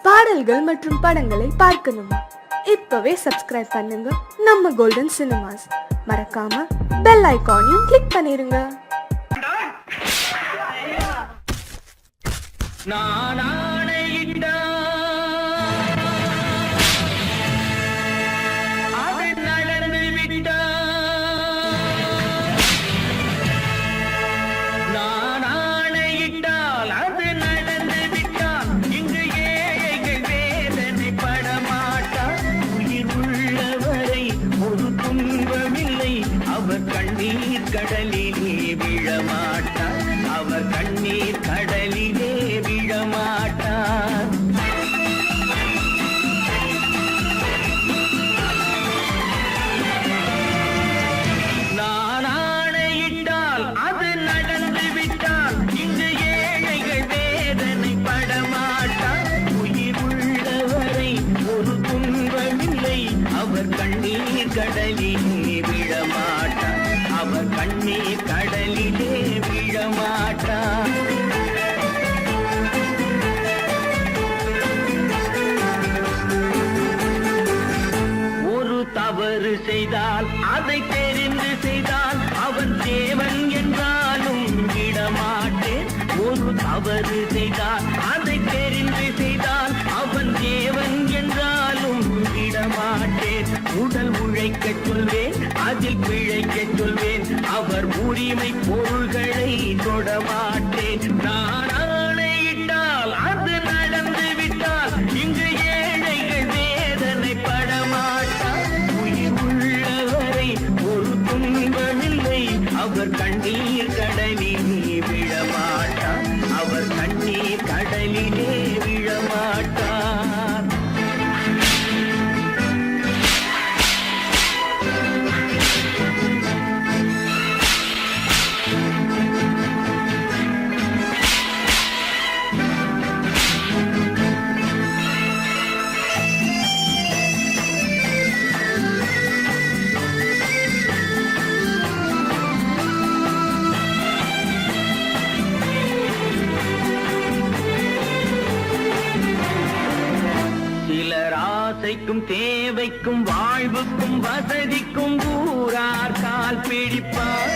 பாடல்கள் மற்றும் படங்களை பார்க்கணுமா? இப்பவே சப்ஸ்கிரைப் பண்ணுங்க நம்ம கோல்டன் சினிமாஸ். மறக்காம பெல் ஐகானையும் கிளிக் பண்ணிருங்க. கடலிலே விழமாட்டார், அவர் கண்ணீர் கடலிலே விழமாட்டார். நான் ஆணையிட்டால் அது நடந்து விட்டால் இங்கு ஏழைகள் வேதனை படமாட்டார். உயிர் உள்ளவரை ஒரு துன்பமில்லை, அவர் கண்ணீர் கடலிலே விழமாட்டார், அவர் கண்ணீர் கடலிலே விழமாட்டார். ஒரு தவறு செய்தால் அதை தெரிந்து செய்தால் அவன் தேவன் என்றாலும் விடமாட்டேன். ஒரு தவறு செய்தால் அதை தெரிந்து செய்தால் அவன் தேவன் என்றாலும் விடமாட்டேன். உடல் உழைக்க சொல்வேன், அதில் பிழைக்க சொல்வேன், அவர் உரிமை பொருள்களை தொடமாட்டேன். நான் ஆணையிட்டால் அது நடந்து விட்டால் இங்கு ஏழைகள் வேதனை படமாட்டார். உயிர் உள்ளவரை ஒரு துன்பமில்லை, அவர் கண்ணீர் கடலிலே விழமாட்டார், அவர் கண்ணீர் கடலிலே விழமாட்டார். ஆசைக்கும் தேவைக்கும் வாழ்வுக்கும் வசதிக்கும் ஊரார் கால் பிடிப்பார்.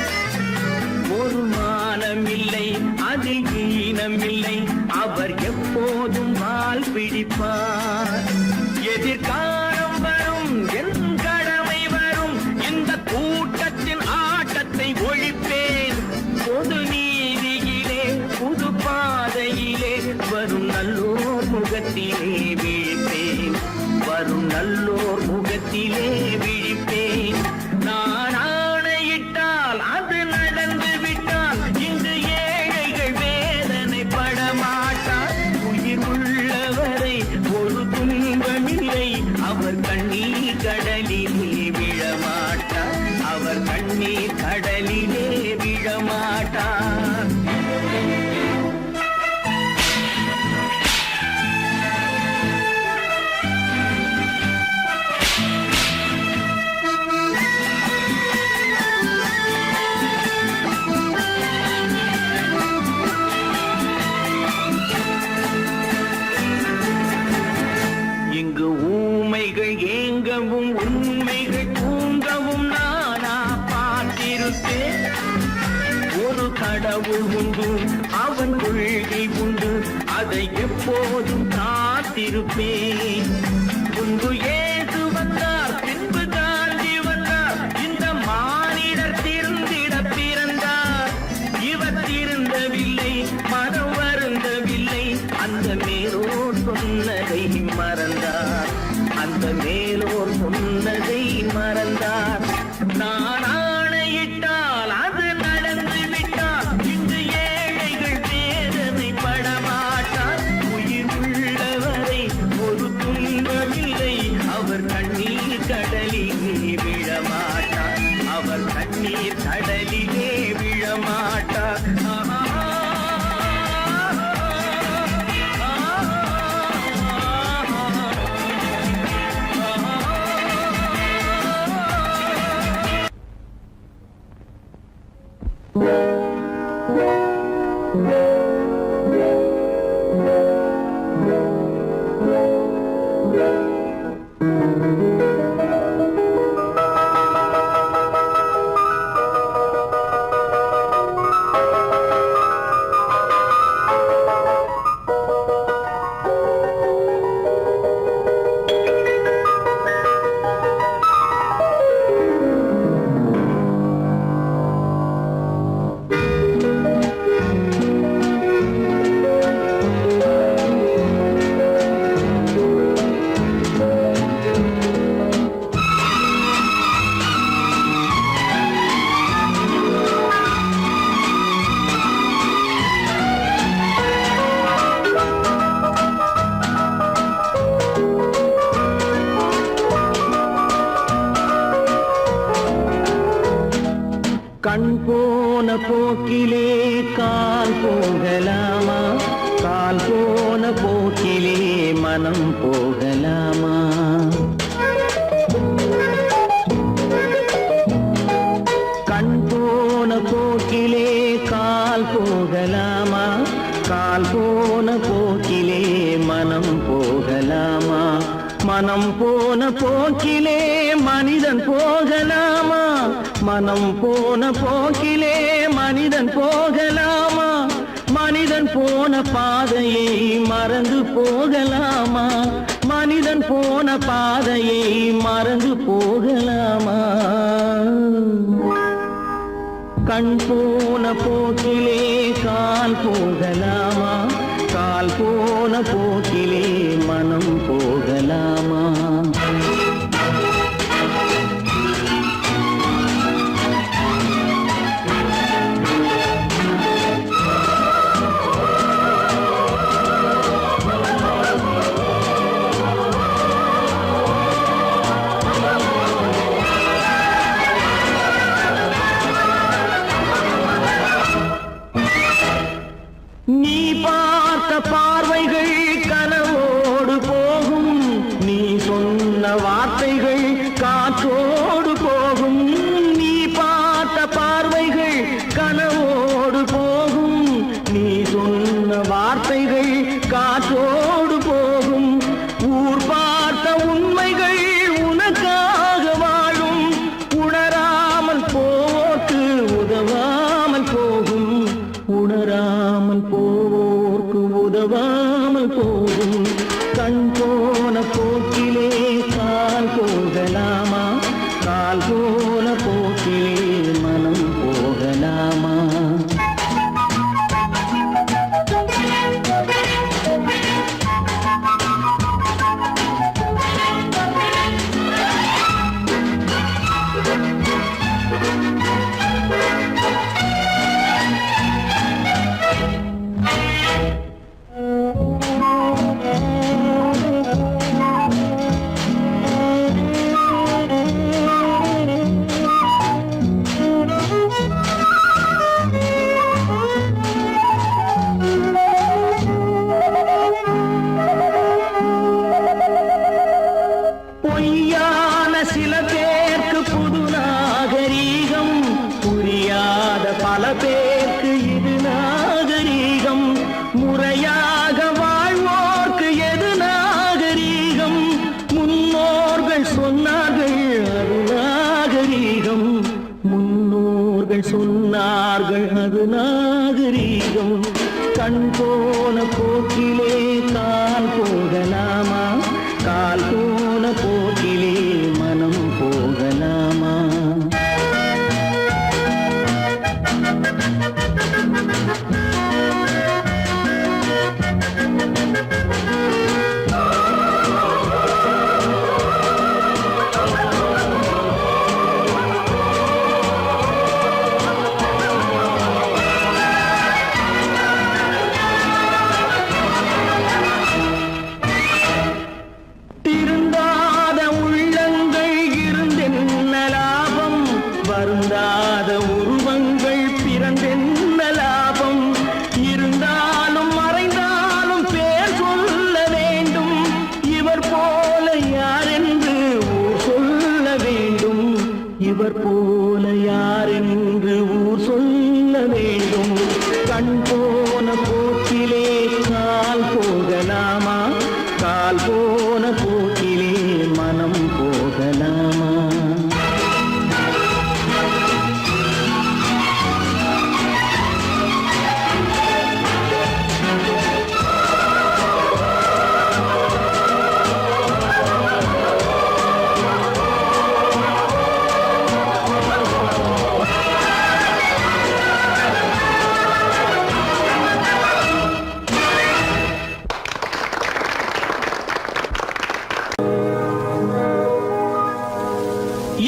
ஒரு மானம் இல்லை, அதில் ஈனம் இல்லை, அவர் எப்போதும் வால் பிடிப்பார். எதிர்காலம் வரும், என் கடமை வரும், இந்த கூட்டத்தின் ஆட்டத்தை ஒழிப்பேன். பொது நீதியிலே புது பாதையிலே வரும் நல்லோர் முகத்திலே வீழ்ப்பேன், வரும் நல்லோர் முகத்திலே விழிப்பேன். நான் ஆணையிட்டால் அது நடந்து விட்டால் இங்கு ஏழைகள் வேதனை படமாட்டார். உயிர் உள்ளவரை ஒரு துன்பமில்லை, அவர் கண்ணீர் கடலிலே விழமாட்டார், அவர் கண்ணீர் கடலிலே விழமாட்டார். இங்கு ஊமைகள் ஏங்கவும் உண்மைகள் தூங்கவும் நானா பார்த்திருப்பேன். ஒரு கடவுள் உண்டு, அவன் கொள்கை உண்டு, அதை எப்போதும் காத்திருப்பேன். முன்பு ஏசு வந்தார், பின்பு காந்தி வந்தார், இந்த மானிடர் திருந்திட பிறந்தார். இவர் திருந்தவில்லை, மனம் வருந்தவில்லை, அந்த மேலோர் சொன்னதை மறந்தார், அந்த மேலோர் சொன்னதை மறந்தார். நான் ஆணையிட்டால் அது நடந்து விட்டால் இங்கு ஏழைகள் வேதனை படமாட்டார். உயிர் உள்ளவரை ஒரு துன்பமில்லை, அவர் கண்ணீர் கடலிலே விழமாட்டார், அவர் கண்ணீர் கடலிலே விழமாட்டார். கண் போன போக்கிலே கால் போகலாமா, கால் போன போக்கிலே மனம் போகலாமா? கண் போன போக்கிலே கால் போகலாமா, கால் போன போக்கிலே மனம் போகலாமா? மனம் போன போக்கிலே மனிதன் போகலாமா, மனம் போன போக்கிலே மனிதன் போகலாமா? மனிதன் போன பாதையை மறந்து போகலாமா, மனிதன் போன பாதையை மறந்து போகலாமா? கண் போன போக்கிலே கால் போகலாமா, கால் போன போக்கிலே மனம் போகலாமா? நீ பார்த்த பார்வைகள் கனவோடு போகும், நீ சொன்ன வார்த்தைகள் காற்றோடு போகும். நீ பார்த்த பார்வைகள் கனவோடு போகும், நீ சொன்ன வார்த்தைகள் காற்றோடு போகும். ஊர் பார்த்த உண்மைகள் உனக்காக வாழும், உணராமல் போக்கு உதவாமல் போகும், உணராமல் போவோர்க்கு உதவாமல் போகும். கண் போன போக்கிலே கால் போகலாமா, கால் போன போக்கிலே மனம் போகலாமா? பொய்யான சில பேருக்கு புது நாகரீகம், புரியாத பல பேருக்கு இது நாகரீகம். முறையாக வாழ்வோர்க்கு எது நாகரீகம்? முன்னோர்கள் சொன்னார்கள் அது நாகரீகம், முன்னோர்கள் சொன்னார்கள் அது நாகரீகம். கண் போன போக்கிலே கால் போகலாமா, கால் போன போக்கிலே மனம் போகலாமா? திருந்தாத உள்ளங்கள் இருந்தென்ன லாபம், வருந்தாத உருவங்கள் பிறந்தென்ன லாபம்? இருந்தாலும் மறைந்தாலும் பேர் சொல்ல வேண்டும், இவர் போல யாரென்று ஊர் சொல்ல வேண்டும், இவர் போல யாரென்று ஊர் சொல்ல வேண்டும். கண் போன போக்கிலே கால் போகலாமா, கால் போன போக்கிலே மனம் போகலாமா?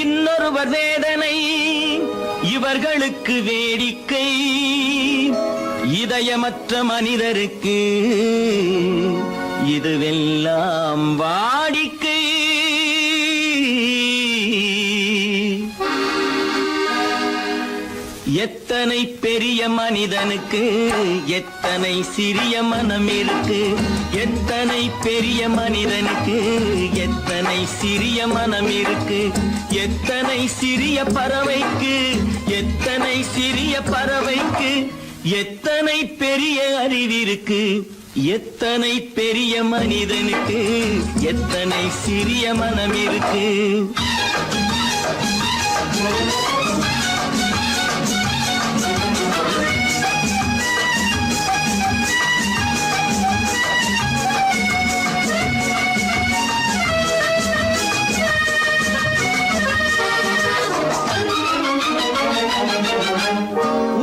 இன்னொருவர் வேதனை இவர்களுக்கு வேடிக்கை, இதயமற்ற மனிதருக்கு இதுவெல்லாம் வாடிக்கை. எத்தனை பெரிய மனிதனுக்கு எத்தனை சிறிய மனம் இருக்கு. எத்தனை பெரிய மனிதனுக்கு எத்தனை சிறிய மனம் இருக்கு. எத்தனை சிறிய பறவைக்கு எத்தனை சிறிய பறவைக்கு எத்தனை பெரிய அறிவிருக்கு. எத்தனை பெரிய மனிதனுக்கு எத்தனை சிறிய மனம் இருக்கு.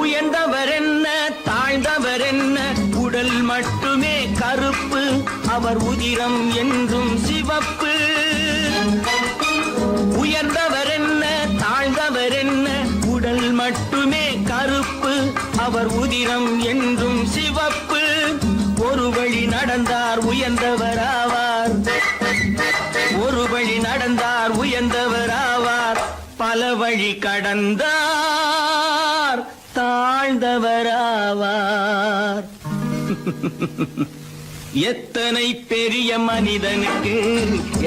உயர்ந்தவர் என்ன தாழ்ந்தவர் என்ன, உடல் மட்டுமே கருப்பு, அவர் உதிரம் என்றும் சிவப்பு. உயர்ந்தவர் என்ன தாழ்ந்தவர் என்ன, உடல் மட்டுமே கருப்பு, அவர் உதிரம் என்றும் சிவப்பு. ஒரு வழி நடந்தார் உயர்ந்தவர் ஆவார், ஒரு வழி நடந்தார் உயர்ந்தவர் ஆவார். பல வழி கடந்தார் தாழ்ந்தவராவார். எத்தனை பெரிய மனிதனுக்கு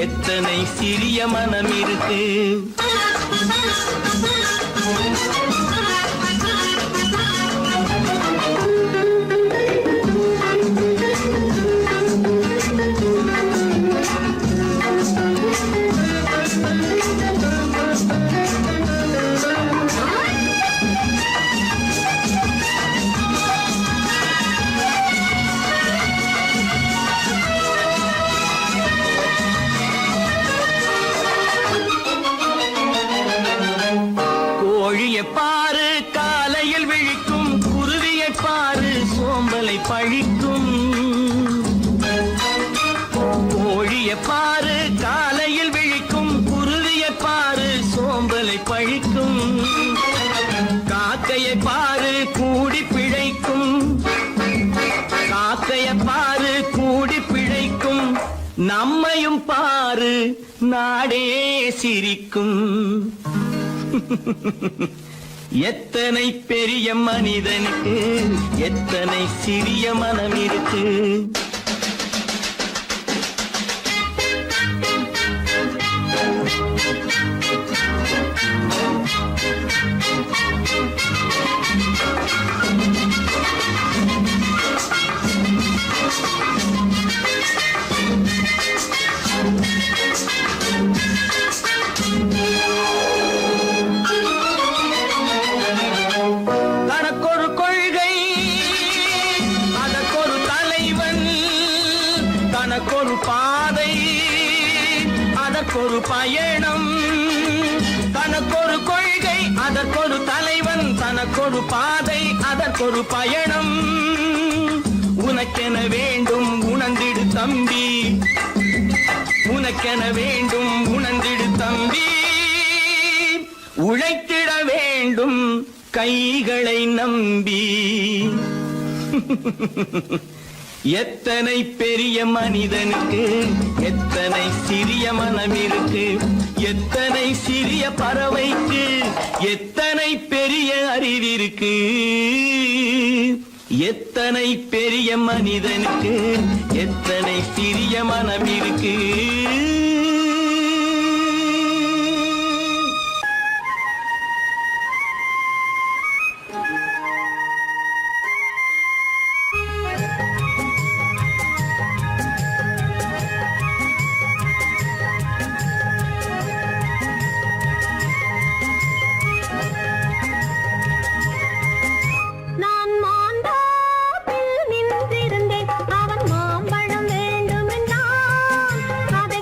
எத்தனை சிறிய மனம் இருக்கு. கோழியை பாரு காலையில் விழிக்கும், குருவியை பாரு சோம்பலை பழிக்கும். கோழியை பாரு காலையில் விழிக்கும், குருவியை பாரு சோம்பலை பழிக்கும். காக்கையை பாரு கூடி பிழைக்கும், காக்கையை பாரு கூடி பிழைக்கும். நம்மையும் பாரு நாடே சிரிக்கும். எத்தனை பெரிய மனிதனுக்கு எத்தனை சிறிய மனம் இருக்கு. தனக்கொரு கொள்கை அதற்கொரு தலைவன், தனக்கொரு பாதை அதற்கொரு பயணம். தனக்கொரு கொள்கை அதற்கொரு தலைவன், தனக்கொரு பாதை அதற்கொரு பயணம். உனக்கென வேண்டும் உணர்ந்திடு தம்பி, உனக்கென வேண்டும் உணர்ந்திடு தம்பி. உழைத்திட வேண்டும் கைகளை நம்பி. எத்தனை பெரிய மனிதனுக்கு எத்தனை சிறிய மனம் இருக்கு. எத்தனை சிறிய பறவைக்கு எத்தனை பெரிய அறிவிருக்கு. எத்தனை பெரிய மனிதனுக்கு எத்தனை சிறிய மனம் இருக்கு. அதை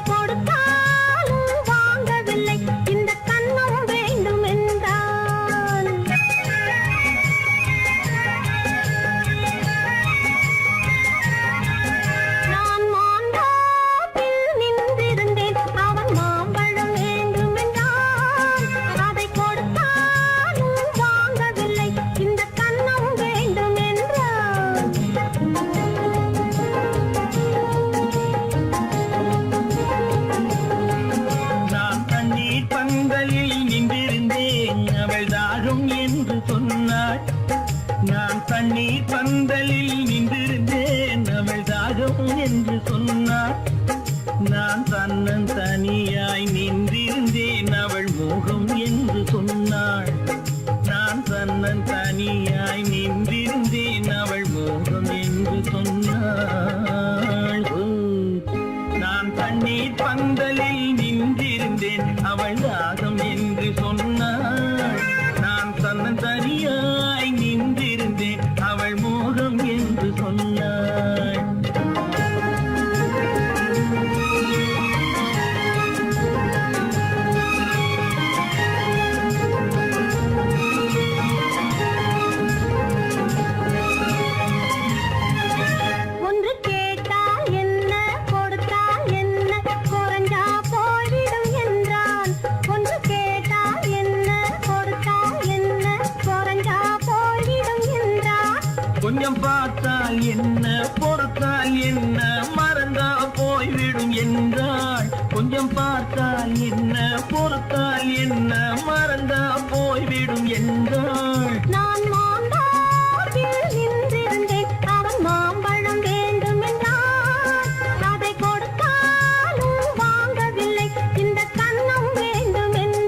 நான் தன்னன் தனியாய் நின்றிருந்தேன் அவள் மோகம் என்று சொன்னாள். நான் தன்னன் தனியாய் நின்றிருந்தேன் அவள் மோகம் என்று சொன்னாள். நான் தண்ணீர் பந்தலில் நின்றிருந்தேன் அவள் தாகம் என்று சொன்னாள். நான் தன்னன் தனியாய் நின்றிருந்தேன் அவள் மோகம் என்று சொன்னாள். கொஞ்சம் பார்த்தால் என்ன பொறுத்தால் என்ன மறந்தா போய்விடும் என்றாள். கொஞ்சம் பார்த்தால் என்ன பொறுத்தால் என்ன மறந்தா போய்விடும் என்றாள். நான் மாம்பழத்தில் நின்றிருந்தேன் அவன் மாம்பழம் வேண்டும் என்றான். அதை கொடுத்தாலும் வாங்கவில்லை இந்த கண்ணம் வேண்டும் என்றான்.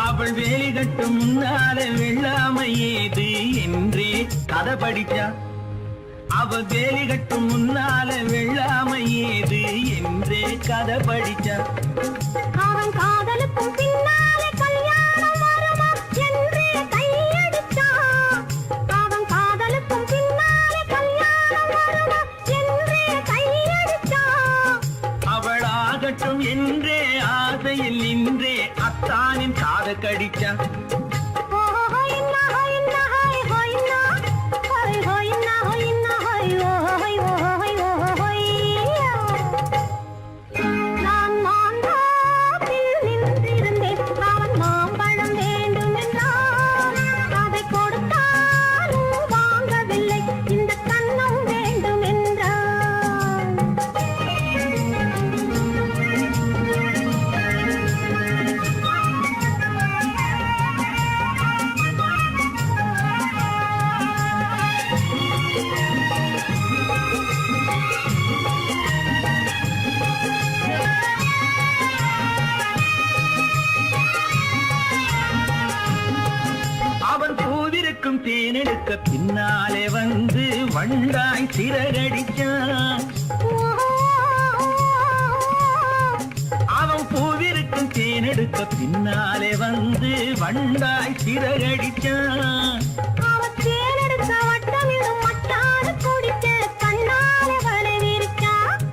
அவள் வேலி கட்டும் முன்னால வெள்ளாமை ஏது என்றே கதை படிச்சா. அவள் வேலி கட்டும் முன்னால வெள்ளாமை ஏது என்றே கதை படிச்சா. அவன் காதலுக்கும் பின்னாலே கல்யாணம் வருமா என்றே கையடித்தான். அவன் காதலுக்கும் பின்னாலே கல்யாணம் வருமா என்றே கையடித்தான். அவள் ஆகட்டும் என்றே ஆசையில் நின்றே அத்தானின் காத கடிச்சா. நான் மாம்பழத்தில் நின்றிருந்தேன் அவன் மாம்பழம் வேண்டும் என்றான். அதை கொடுத்தாலும் வாங்கவில்லை இந்த கண்ணம் வேண்டும் என்றான். அவன் பூவிருக்கும் தேனெடுக்க பின்னாலே வந்து வண்டாய் சிறகடிச்சான். அவன் பூவிருக்கும் தேனெடுக்க பின்னாலே வந்து வண்டாய் சிறகடிச்சான். அவன் தேனெடுக்க வட்டமிடும் மட்டான குடிக்க கண்ணாலே வலை விரிச்சான்.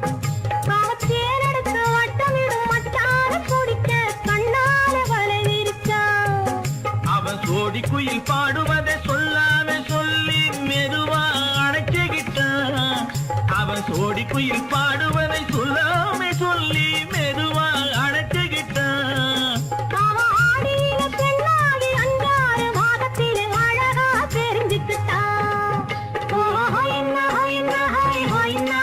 அவன் தேனெடுக்க வட்டமிடும் மட்டான குடிக்க கண்ணாலே வலை விரிச்சான். அவன் சோடி குயில் பாடுவதை சொல்லாம சொல்லி மெதுவா அணைச்சுகிட்டான். அவன் சோடி குயில் பாடுவதை சொல்லாம சொல்லி மெதுவா அணைச்சுகிட்டான். அவன் ஆடியில பெண்ணாகி 5-6 மாதத்திலே அழகா தெரிஞ்சுக்கிட்டான். ஹொய்னா ஹொய்னா ஹொய் ஹொய்னா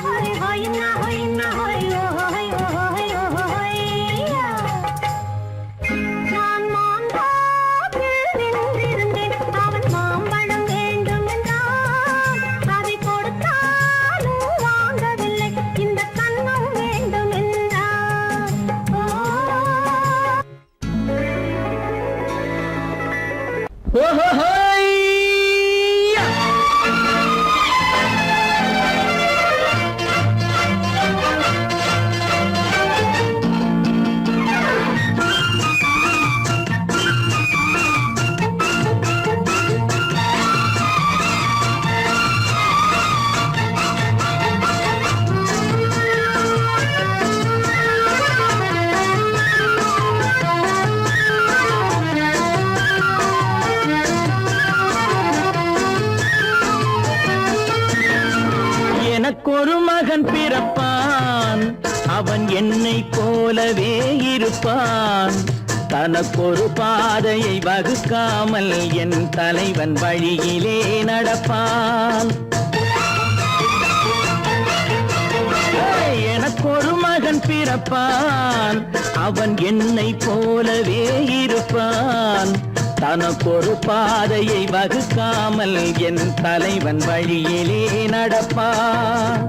ஹொய் ஹொய்னா ஹொய்னா ஹொய் ஹொய் ஹொய் ஹொய்யா. நான் மாம்பழத்தில் நின்றிருந்தேன் அவன் மாம்பழம் வேண்டும் என்றான். அதை கொடுத்தாலும் வாங்கவில்லை இந்த கண்ணம் வேண்டும் என்றான். இருப்பான் தனக்கொரு பாதையை வகுக்காமல் என் தலைவன் வழியிலே நடப்பான் எனக்கொரு மகன் பிறப்பான் அவன் என்னை போலவே இருப்பான் தனக்கொரு பாதையை வகுக்காமல் என் தலைவன் வழியிலே நடப்பான்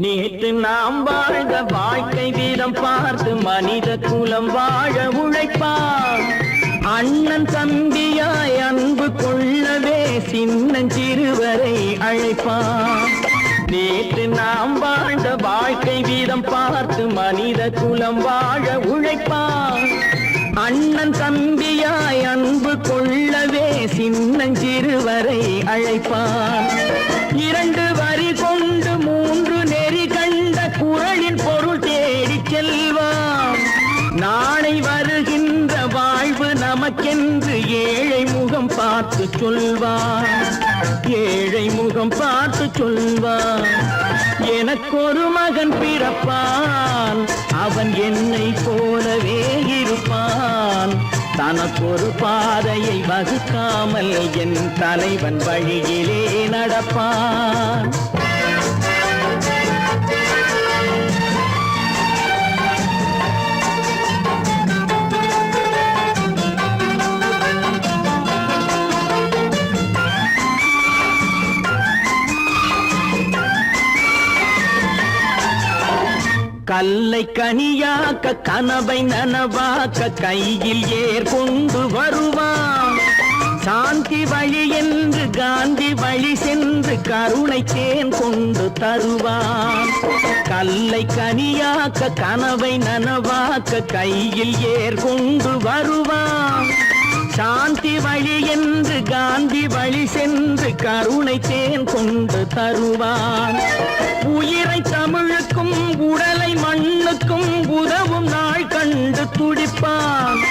நேற்று நாம் வாழ்ந்த வாழ்க்கை வீதம் பார்த்து மனித குலம் வாழ உழைப்பான் அண்ணன் தம்பியாய் அன்பு கொள்ளவே சின்னஞ்சிறுவரை அழைப்பான் நேற்று நாம் வாழ்ந்த வாழ்க்கை வீதம் பார்த்து மனித குலம் வாழ உழைப்பான் அண்ணன் தம்பியாய் அன்பு கொள்ளவே சின்னஞ்சிறுவரை அழைப்பான் இரண்டு வரி கொண்டு மூன்று நெறி கண்ட குறளின் பொருள் தேடி செல்வான் நாளை வருகின்ற வாழ்வு நமக்கென்று ஏழை முகம் பார்த்து சொல்வான் ஏழை முகம் பார்த்து சொல்வான் எனக்கொரு மகன் பிறப்பான் அவன் என்னை போலவே இருப்பான் தனக்கொரு பாதையை வகுக்காமல் என் தலைவன் வழியிலே நடப்பான் கல்லை கனியாக்க கனவை நனவாக்க கையில் ஏற்கொண்டு வருவான் சாந்தி வழி என்று காந்தி வழி சென்று கருணை தேன் கொண்டு தருவான் கல்லை கனியாக்க கனவை நனவாக்க கையில் ஏற்கொண்டு வருவான் சாந்தி வழி என்று காந்தி வழி சென்று கருணை தேன் கொண்டு தருவான் உயிரை தமிழுக்கும் உடலை மண்ணுக்கும் உதவும் நாள் கண்டு துடிப்பான்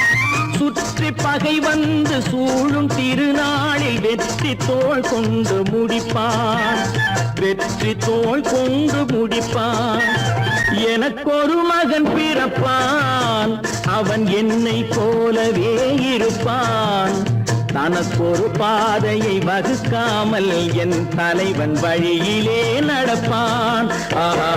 சுற்றி பகை வந்து சூழும் திருநாளில் வெற்றி தோள் கொண்டு முடிப்பான் வெற்றி தோள் கொண்டு முடிப்பான் எனக்கொரு மகன் பிறப்பான் அவன் என்னை போலவே இருப்பான் தனக்கொரு பாதையை வகுக்காமல் என் தலைவன் வழியிலே நடப்பான் ஆஹா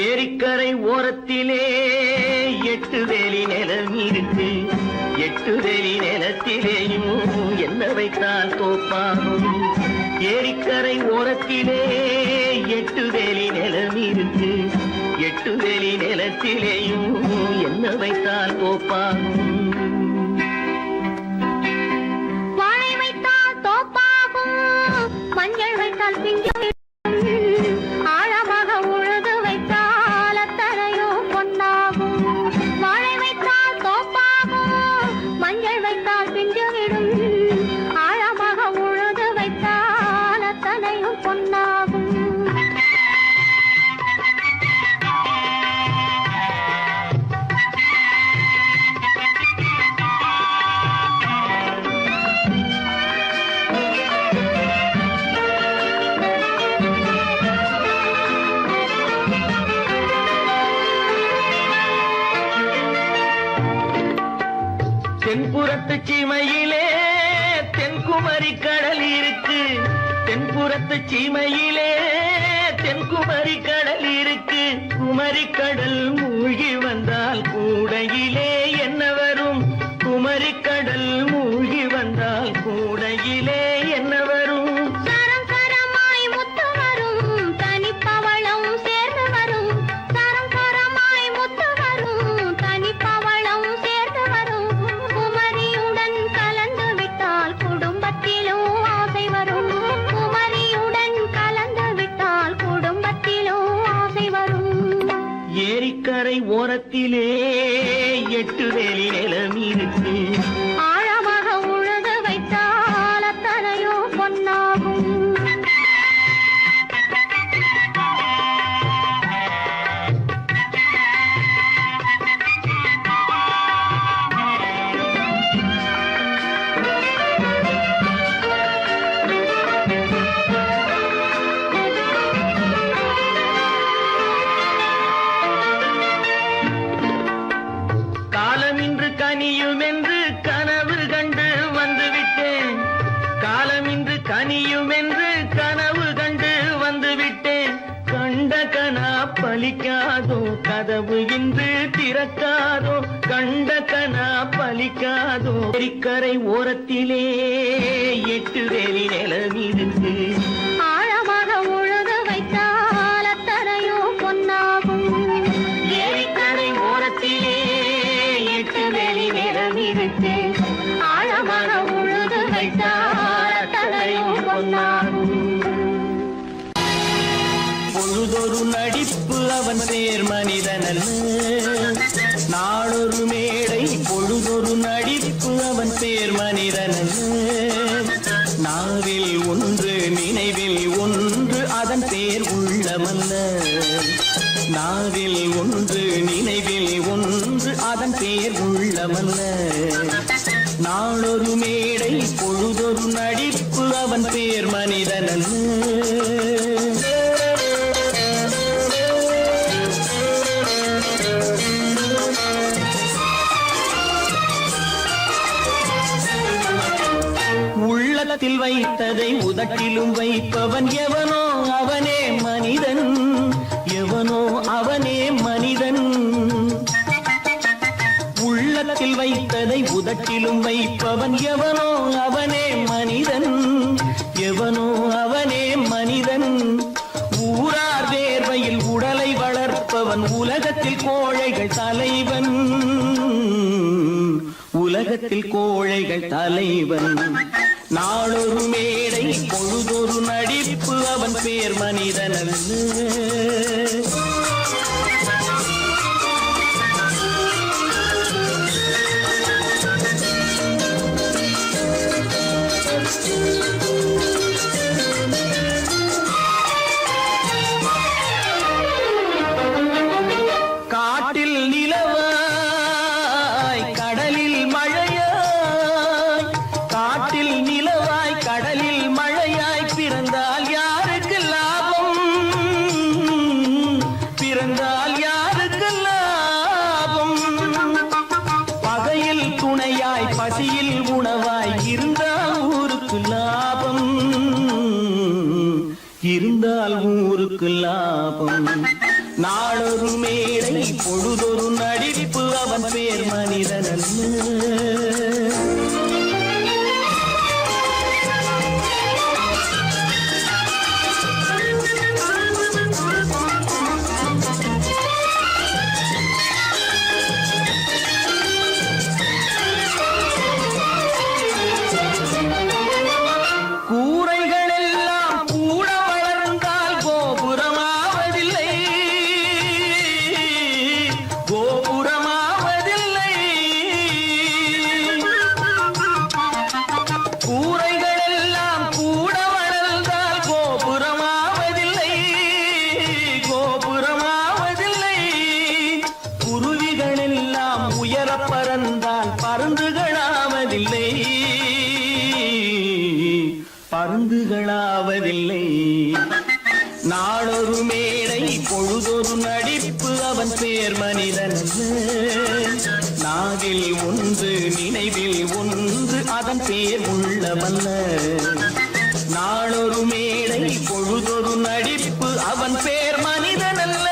ஏரிக்கரை ஓரத்திலே 8 வேலி நிலம் இருக்கு 8 வேலி நிலத்திலேயும் என்ன வைத்தால் தோப்பாகும் ஏரிக்கரை ஓரத்திலே 8 வேலி நிலம் இருக்கு 8 வேலி நிலத்திலேயும் என்ன வைத்தால் தோப்பாகும் வாழை வைத்தால் தோப்பாகும் மஞ்சள் வைத்தால் பிஞ்சு ஆழமாக உழுது வைத்தால் அத்தனையோ பொன்னாகும் வாழை வைத்தால் தோப்பாகும் மஞ்சள் வைத்தால் பிஞ்சு விடும் ஆழமாக உழுது வைத்தால் அத்தனையும் பொன்னாகும் தென்புறத்து சீமையிலே தென்குமரி கடல் இருக்கு தென்புறத்து சீமையிலே தென்குமரி கடல் இருக்கு குமரி கடல் மூழ்கி வந்தால் கூடையிலே என்ன வரும் குமரி கடல் மூழ்கி வந்தால் கூடையிலே என்ன வரும் சரம் சரமாய் முத்து வரும் தனிப்பவளம் சேர்ந்து வரும் சரம் சரமாய் முத்து வரும் தனிப்பவளம் சேர்ந்து வரும் குமரியுடன் கலந்து விட்டால் ஓரத்திலே 8 வேலி நிலம் இருக்கு. ஆழமாக உழுது வைத்தால் அத்தனையோ பொன்னாகும். காலமின்று கனியும் என்று கனவு கண்டு வந்துவிட்டேன். காலமின்று கனியும் என்று கனவு கண்டு வந்துவிட்டேன். கண்ட கனா பலிக்காதோ, கதவு இன்று திறக்காதோ. கண்ட கனா பலிக்காதோ. ஏரிக்கரை ஓரத்திலே 8 வேலி நிலம் இருக்கு. ஆழமாக உழுது வைத்தால் அத்தனையோ பொன்னாகும். ஏரிக்கரை ஓரத்திலே 8 வேலி நிலம் இருக்கு. ஆழமாக உழுது வைத்தால் அத்தனையோ பொன்னாகும். பொழுதொரு நடிப்பு அவன் சேர் மனிதனல்ல. நாளொரு மேடை பொழுதொரு நடிப்பு அவன் சேர் மனிதனல்ல. நாவில் ஒன்று நினைவில் ஒன்று அதன் பேர் உள்ளமல்ல. நாவில் ஒன்று நினைவில் ஒன்று அதன் பேர் உள்ளமல்ல. நாளொரு மேடை பொழுதொரு நடிப்பு அவன் பேர் மனிதனல்ல. உள்ளத்தில் வைத்ததை உதட்டிலும் வைப்பவன் எவனோ அவனே மனிதன். எவனோ அவனே மனிதன். உள்ளத்தில் வைத்ததை உதட்டிலும் வைப்பவன் எவனோ அவனே மனிதன். எவனோ அவனே மனிதன். ஊரார் வேர்வையில் உடலை வளர்ப்பவன் உலகத்தில் கோழைகள் தலைவன். உலகத்தில் கோழைகள் தலைவன். நாளொரு மேடை பொழுதொரு நடிப்பு அவன் பேர் மனிதனல்ல. காட்டில் நிலவாய் கடலில் மழையாய். காட்டில் நிலவாய் கடலில் மழையாய் பிறந்தால் யாருக்கு லாபம்? பிறந்தால் யாருக்கு லாபம்? பகையில் துணையாய் பசியில் உணவாய் இருந்தால் ஊருக்கு லாபம். இருந்தால் ஊருக்கு லாபம். நாளொரு மேடை பொழுதொரு நடிப்பு அவன் பேர் மனிதனல்ல. கூரைகள் எல்லாம் கூட வளர்ந்தால் கோபுரமாவதில்லை. கோபுரமாவதில்லை. கூரைகள் எல்லாம் கூட வளர்ந்தால் கோபுரமாவதில்லை. கோபுரமாவதில்லை. குருவிகள் எல்லாம் உயர பறந்தால் பருந்துகளாவதில்லை. பருந்துகளாவதில்லை. நாளொரு மேடை பொழுதொரு நடிப்பு அவன் பேர் மனிதனல்ல. நாவில் ஒன்று நினைவில் ஒன்று அதன் பேர் உள்ளமல்ல. நாளொரு மேடை பொழுதொரு நடிப்பு அவன் பேர் மனிதனல்ல.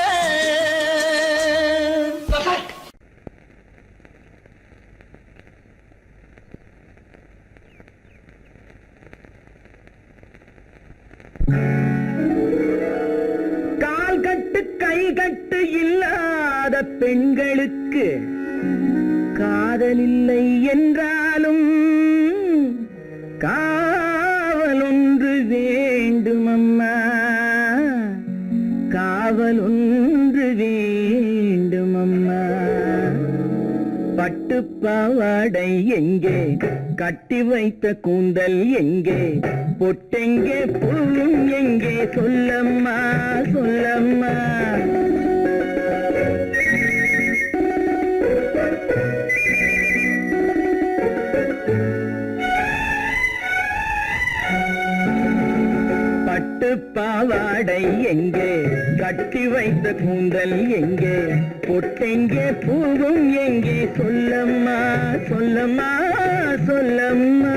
கால் கட்டு கை கட்டு இல்லாத பெண்களுக்கு காதலில்லை என்றாலும் காவல் ஒன்று வேண்டுமம்மா. காவல் ஒன்று வேண்டுமம்மா. பாவாடை எங்கே, கட்டி வைத்த கூந்தல் எங்கே, பொட்டெங்கே பூவும் எங்கே, சொல்லம்மா சொல்லம்மா. பட்டு பாவாடை எங்கே, கட்டி வைத்த கூந்தல் எங்கே, பொட்டெங்கே பூவும் எங்கே, சொல்லம்மா சொல்லம்மா சொல்லம்மா.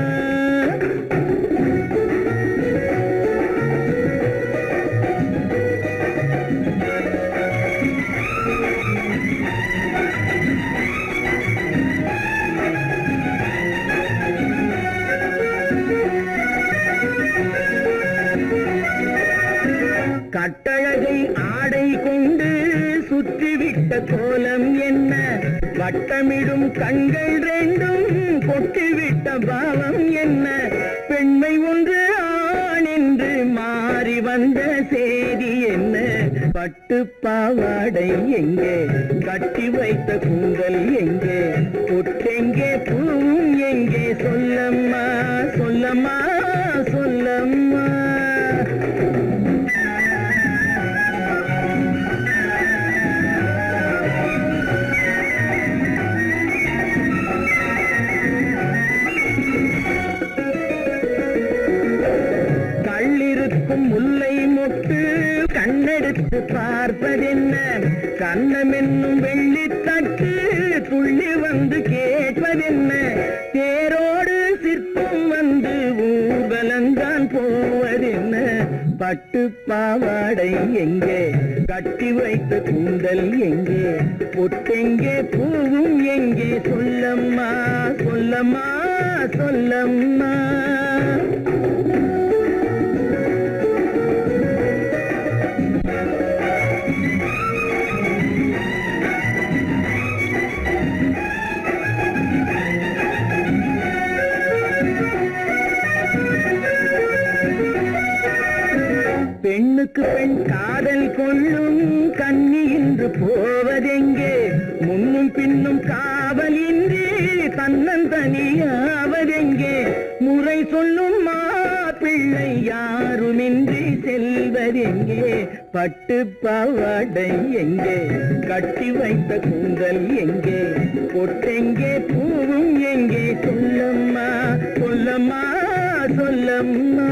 கட்டழகை ஆடை கொண்டு சுற்றிவிட்ட கோலம் என்ன, வட்டமிடும் கண்கள் ரெண்டும் கொட்டிவிட்ட பாவம் என்ன, பெண்மை ஒன்று ஆண் என்று மாறி வந்த செய்தி என்ன. பட்டு பாவாடை எங்கே, கட்டி வைத்த கூந்தல் எங்கே, பொட்டெங்கே பூவும் எங்கே, சொல்லம்மா சொல்லம்மா சொல்லம்மா. முல்லை மொட்டு கண்ணெடுத்து பார்ப்பதென்ன, கண்ணம் என்னும் வெள்ளித்தட்டு துள்ளி வந்து கேட்பதென்ன, தேரோடு சிற்பம் வந்து ஊர்வலந்தான் போவதென்ன. பட்டு பாவாடை எங்கே, கட்டி வைத்த கூந்தல் எங்கே, பொட்டெங்கே பூவும் எங்கே, சொல்லம்மா சொல்லம்மா சொல்லம்மா. பெண்ணுக்கு பெண் காதல் கொள்ளும் கன்னி இன்று போவதெங்கே, முன்னும் பின்னும் காவலின்றி தன்னந்தனியாவதெங்கே, முறை சொல்லும் மாப்பிள்ளை யாருமின்றி செல்வதெங்கே. பட்டு பாவாடை எங்கே, கட்டி வைத்த கூந்தல் எங்கே, பொட்டெங்கே பூவும் எங்கே, சொல்லம்மா சொல்லம்மா சொல்லம்மா.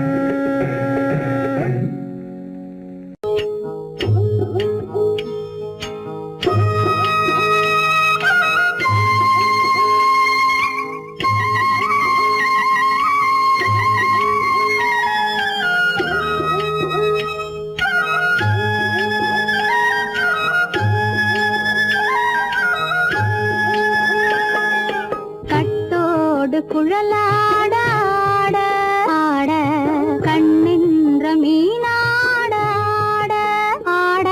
குழலாட ஆட ஆட கண்ணின்ற மீனாட ஆட ஆட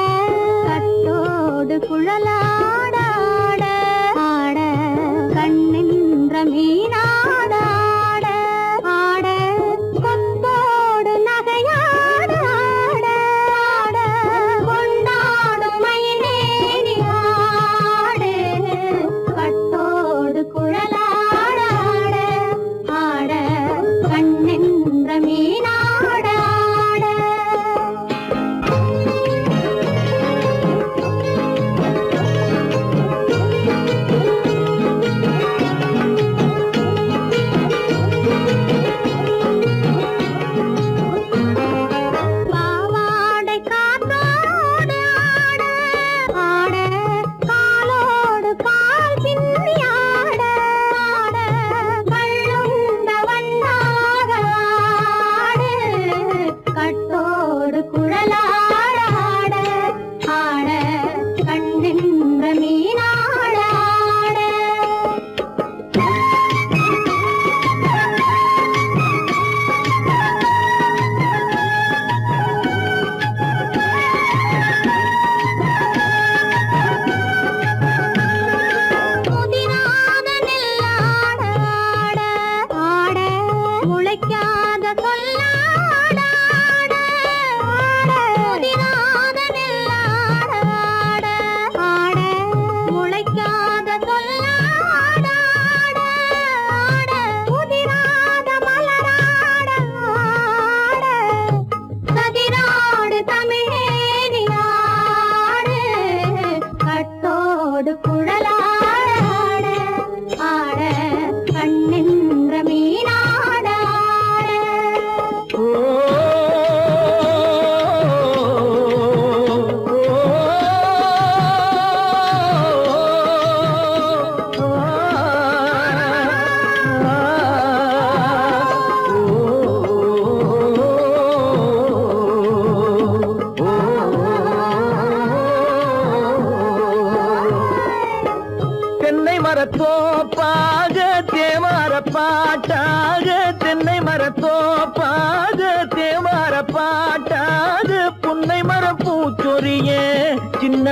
கட்டோடு குழலாட ஆட ஆட கண்ணின்ற மீனாட ஆட ஆட கொத்தோடு நகையாட ஆட ஆட கொண்டாடும் மயிலேறி ஆடு கட்டோடு குழலாட கண்ணென்ற மீனாட பாவாடை காத்தோடு ஆட ஆட காலோடு பால் பின்னி ஆட ஆட கள்ளுண்ட வண்ணாக ஆடு கட்டோடு குழலாட ஆட ஆட கண்ணின்ற மீனாட ஆட. முதிராத நெல்லாட ஆட ஆட முளைக்காத சொல்லாட ஆட ஆட முதிராத நெல்லாட ஆட ஆட முளைக்காத சொல்லாட ஆட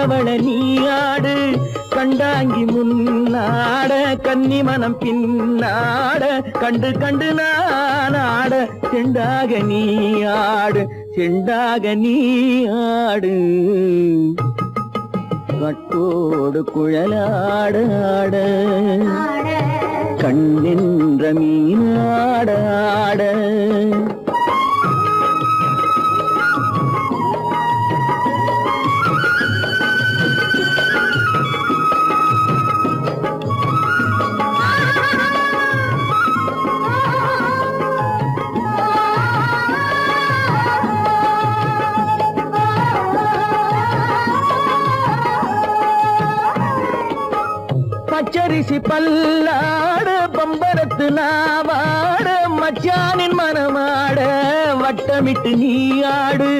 கண்டவள நீயாடு கண்டாங்கி முன்னாட கன்னி மனம் பின்னாட கண்டு கண்டு நானாட செண்டாக நீயாடு செண்டாக நீயாடு கட்டோடு குழலாட ஆட கண்ணின்ற மீனாட ஆட பச்சரிசி பல்லாட பம்பரத்து நாவாட மச்சானின் மனமாட வட்டமிட்டு நீயாடு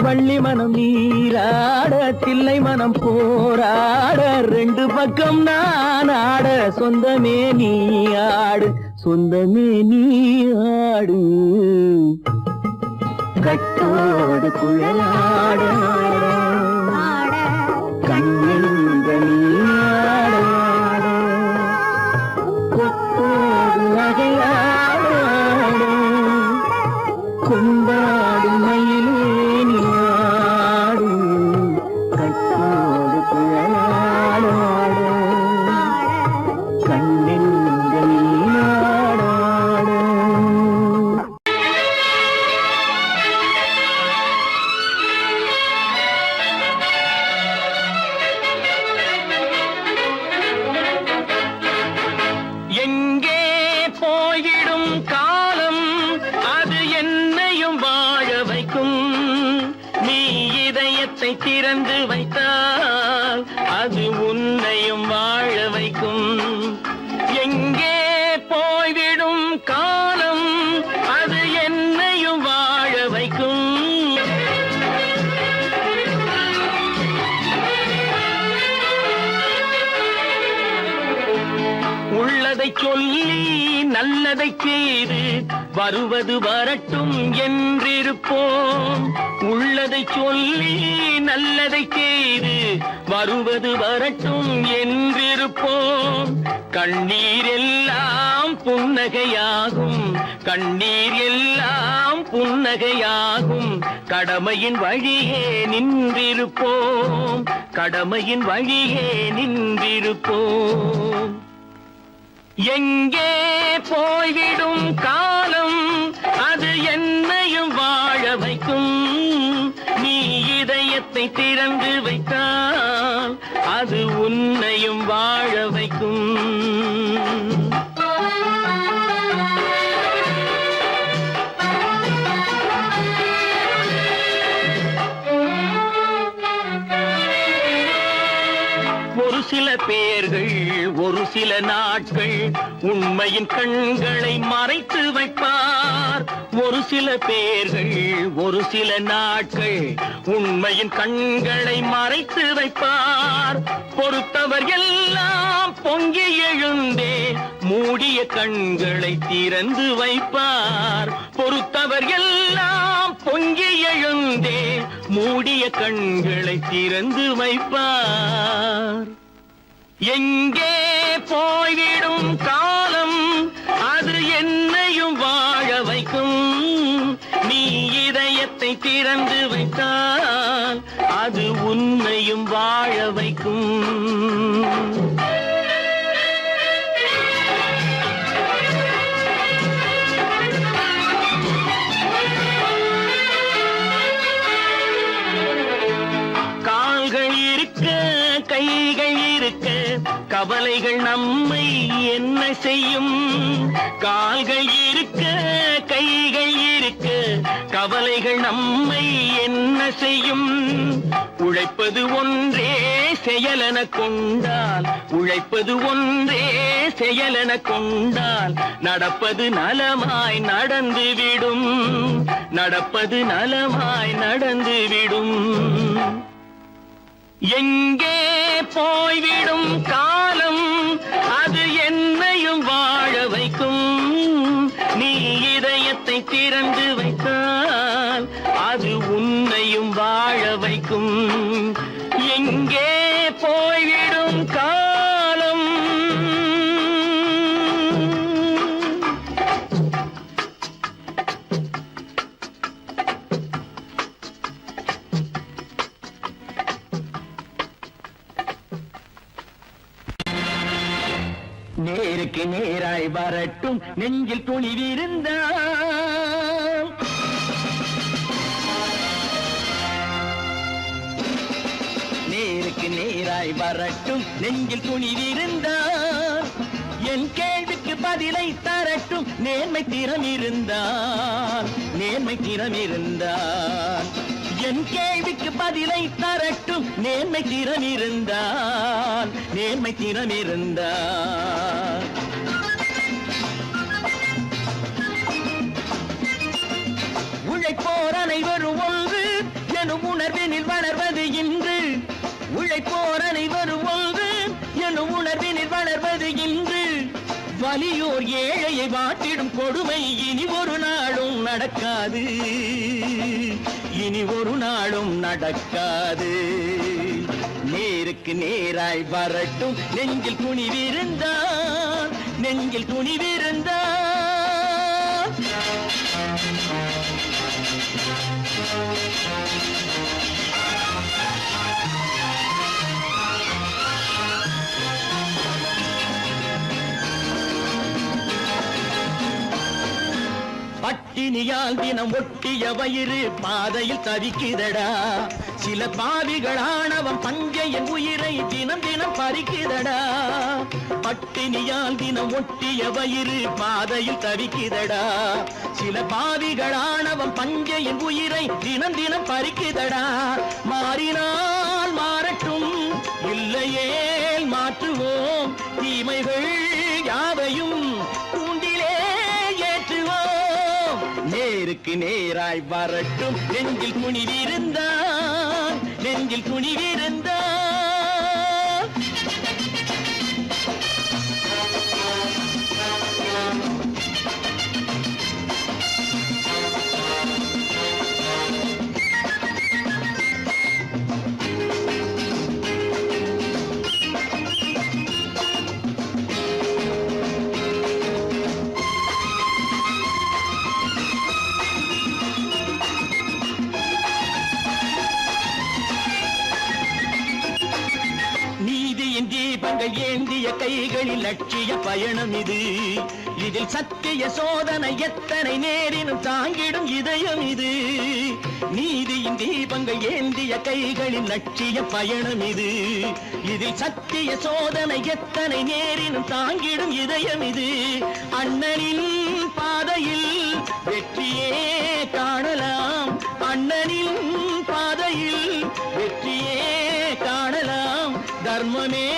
வள்ளி மனம் நீராட தில்லை மனம் போராட ரெண்டு பக்கம் நான் ஆட சொந்தமே நீயாடு சொந்தமே நீயாடு கட்டோடு குழலாட கண்ணின்ற நீயாட கொண்டாடு மயிலேனியாடு கட்டோடு குழலாடு கண்ணின்ற நீயாடு எங்கே போய்விடும் காலம் அது என்னையும் வாழ வைக்கும் நீ இதயத்தை திறந்து வைத்தால் அது உன்னையும் வாழ வைக்கும் எங்கே போய்விடும் காலம் அது என்னையும் வாழ வைக்கும் உள்ளதை சொல்லி நல்லதை செய்து வருவது வரட்டும் என்றிருப்போம் உள்ளதை சொல்லி நல்லதை செய்து வருவது வரட்டும் என்றிருப்போம் கண்ணீர் எல்லாம் புன்னகையாகும் கண்ணீர் எல்லாம் புன்னகையாகும் கடமையின் வழியே நின்றிருப்போம் கடமையின் வழியே நின்றிருப்போம் எங்கே போய்விடும் காலம் அது என்னையும் வாழ வைக்கும் நீ இதயத்தை திறந்து வைத்தால் அது உன்னையும் வாழ வைக்கும் ஒரு சில பேர்கள் ஒரு சில நாட்கள் உண்மையின் கண்களை மறைத்து வைப்பார் ஒரு சில பேர்கள் ஒரு சில நாட்கள் உண்மையின் கண்களை மறைத்து வைப்பார் பொறுத்தவர் எல்லாம் பொங்கி எழுந்தே மூடிய கண்களை திறந்து வைப்பார் பொறுத்தவர் எல்லாம் பொங்கி எழுந்தே மூடிய கண்களை திறந்து வைப்பார் எங்கே போய்விடும் காலம் அது என்னையும் வாழ வைக்கும் நீ இதயத்தை திறந்து வைத்தால் அது உன்னையும் வாழ வைக்கும் கால்கள் இருக்க கைகள் இருக்க கவலைகள் நம்மை என்ன செய்யும் கால்கள் இருக்க கைகள் இருக்க கவலைகள் நம்மை என்ன செய்யும் உழைப்பது ஒன்றே செயலென கொண்டால் உழைப்பது ஒன்றே செயலென கொண்டால் நடப்பது நலமாய் நடந்துவிடும் நடப்பது நலமாய் நடந்துவிடும் எங்கே போய்விடும் காலம் அது என்னையும் வாழ வைக்கும் நீ இதயத்தை திறந்து வைத்தால் அது உன்னையும் வாழ வைக்கும் எங்கே காலம். நேருக்கு நேராய் வரட்டும் நெஞ்சில் துணிவிருந்தால். நேருக்கு நேராய் வரட்டும் நெஞ்சில் துணிவிருந்தால். என் கேள்விக்கு பதிலை தரட்டும் நேர்மை திறம் இருந்தால். நேர்மை திறம் இருந்தால் என் கேள்விக்கு பதிலை தரட்டும் நேர்மை திறம் இருந்தால். நேர்மை திறம் இருந்தால் உழைப்போர் அனைவரும் ஒன்று எனும் உணர்வினில் வளர்வது இன்று. உழைப்போர் அனைவரும் ஒன்று எனும் உணர்வினில் வளர்வது இன்று. வலியோர் ஏழையை வாட்டிடும் கொடுமை இனி ஒரு நாளும் நடக்காது. இனி ஒரு நாளும் நடக்காது. நேருக்கு நேராய் வரட்டும் நெஞ்சில் துணிவிருந்தால். நெஞ்சில் துணிவிருந்தால் பட்டினியால் தினம் ஒட்டிய வயிறு பாதையில் தவிக்குதடா. சில பாவிகள் ஆணவம் பஞ்சையின் உயிரை தினம் தினம் பறிக்குதடா. பட்டினியால் தினம் ஒட்டிய வயிறு பாதையில் தவிக்குதடா. சில பாவிகள் ஆணவம் பஞ்சையின் உயிரை தினம் தினம் பறிக்குதடா. மாறினால் மாறட்டும் இல்லையே மாற்றுவோம். தீமைகள் யாவையும் தூண்டிலே ஏற்றுவோம். நேருக்கு நேராய் வரட்டும் நெஞ்சில் துணிவிருந்தால். நெஞ்சில் துணிவிருந்தால் தீபங்கள் ஏந்திய கைகளில் லட்சிய பயணம் இது. இதில் சத்திய சோதனை எத்தனை நேரினும் தாங்கிடும் இதயம் இது. நீதியின் தீபங்கள் ஏந்திய கைகளில் லட்சிய பயணம் இது. இதில் சத்திய சோதனை எத்தனை நேரினும் தாங்கிடும் இதயம் இது. அண்ணனின் பாதையில் வெற்றியே காணலாம். அண்ணனின் பாதையில் வெற்றியே காணலாம். தர்மமே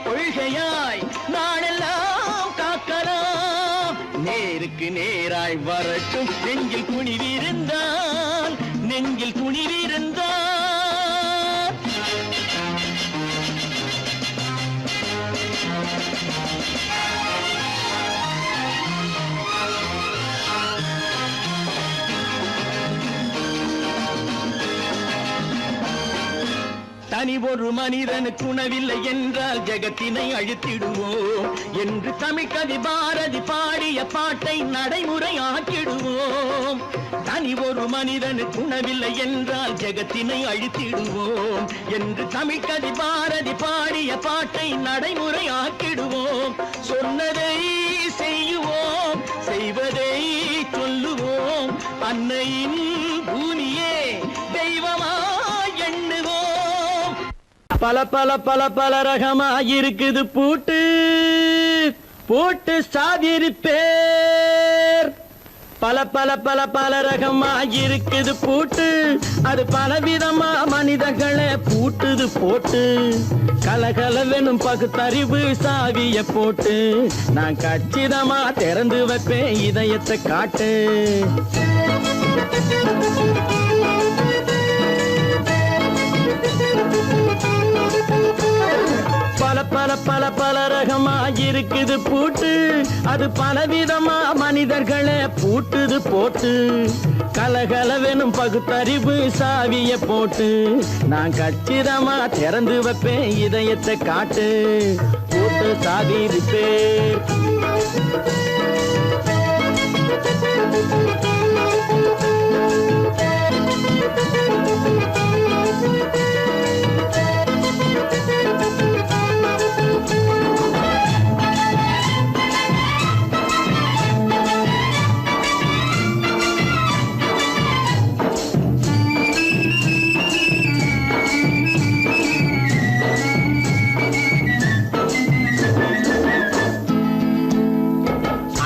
கொள்கையாய் நாளெல்லாம் காக்கலாம். நேருக்கு நேராய் வரட்டும் நெஞ்சில் துணிவிருந்தால். நெஞ்சில் துணிவிருந்தால் தனி ஒரு மனிதனுக்கு உணவில்லை என்றால் ஜெகத்தினை அழித்திடுவோம் என்று தமிழ்கவி பாரதி பாடிய பாட்டை நடைமுறையாக்கிடுவோம். தனி ஒரு மனிதனுக்கு உணவில்லை என்றால் ஜெகத்தினை அழித்திடுவோம் என்று தமிழ்கவி பாரதி பாடிய பாட்டை நடைமுறையாக்கிடுவோம். சொன்னதை செய்யுவோம், செய்வதை சொல்லுவோம். அன்னையின் பூமியே தெய்வமா எண்ணுவோம். பல பல பல பல ரகமாயிருக்குது பூட்டு பூட்டு சாதிரி பேர். பல பல பல பல ரகமாயிருக்குது பூட்டு, அது பலவிதமா மனிதர்களை பூட்டுது போட்டு. கலகலவெனும் பகுத்தறிவு சாவிய போட்டு நான் கச்சிதமா திறந்து வைப்பேன் இதயத்தை காட்டு. பல பல பல பல ரகமாய் இருக்குது பூட்டு, அது பலவிதமா மனிதர்களை பூட்டுது போட்டு. கலகலவெனும் பகுத்தறிவு சாவிய போட்டு, நான் கச்சிதமா திறந்து வைப்பேன் இதயத்தை காட்டு. பூட்டு சாவி ரிப்பேர்.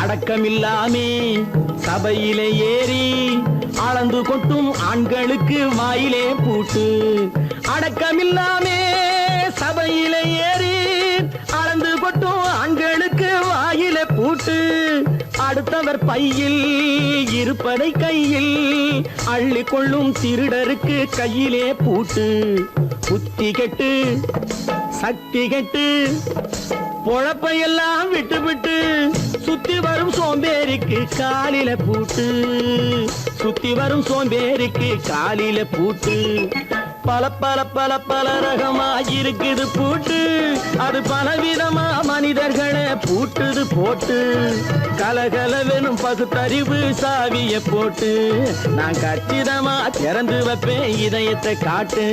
அடக்கமில்லாமே சபையிலே ஏறி அளந்து கொட்டும் ஆண்களுக்கு வாயிலே பூட்டு. அடக்கமில்லாமே சபையிலே ஏறி அளந்து கொட்டும் ஆண்களுக்கு வாயிலே பூட்டு. அடுத்தவர் பையில் இருப்பதை கையில் அள்ளி கொள்ளும் திருடருக்கு கையிலே பூட்டு. புத்தி கெட்டு சக்தி கெட்டு பொழப்பையெல்லாம் விட்டு விட்டு சுத்தி வரும் சோம்பேறிக்கு காலில பூட்டு. சுத்தி வரும் சோம்பேறிக்கு காலில பூட்டு. பல பல பல பல ரகமா இருக்குது பூட்டு, அது பலவிதமா மனிதர்களை பூட்டுது போட்டு. கலகலவெனும் பகுத்தறிவு சாவிய போட்டு, நான் கச்சிதமா திறந்து வைப்பேன் இதயத்தை காட்டு.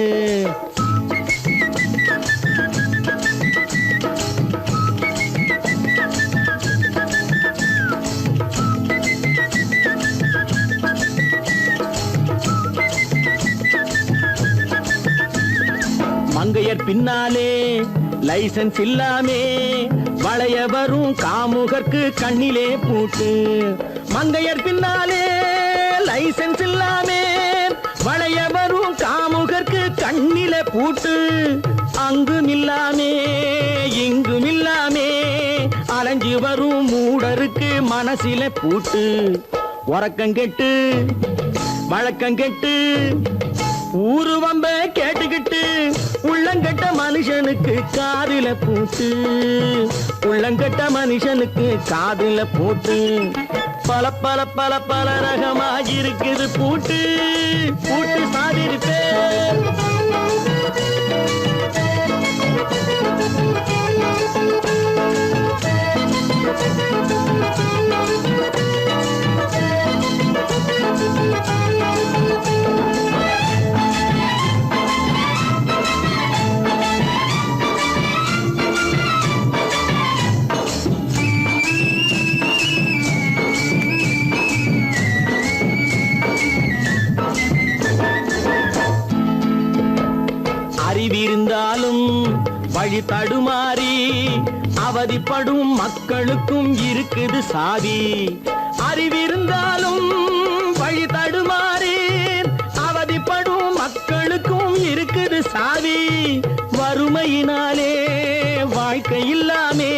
மங்கையர் பின்னாலே லைசன்ஸ் இல்லாமே வளைய வரும் காமுகர்க்கு கண்ணிலே பூட்டு. மங்கையர் பின்னாலே லைசன்ஸ் இல்லாமே வளைய வரும் காமுகர்க்கு கண்ணிலே பூட்டு. அங்கும் இல்லாமே இங்கும் இல்லாமே அலைஞ்சு வரும் மூடருக்கு மனசில பூட்டு. உறக்கங்கெட்டு வழக்கங்கெட்டு ஊரு வம்ப கேட்டுக்கிட்டு உள்ளங்கட்ட மனுஷனுக்கு காதில பூட்டு. உள்ளங்கட்ட மனுஷனுக்கு காதில பூட்டு. பல பல பல பல ரகமா இருக்குது பூட்டு. பூட்டு சாதிருப்பே. அறிவிருந்தாலும் வழி தடுமாறி அவதிப்படும் மக்களுக்கும் இருக்குது சாவி. அறிவிருந்தாலும் வழி தடுமாறி அவதிப்படும் மக்களுக்கும் இருக்குது சாவி. வறுமையினாலே வாழ்க்கை இல்லாமே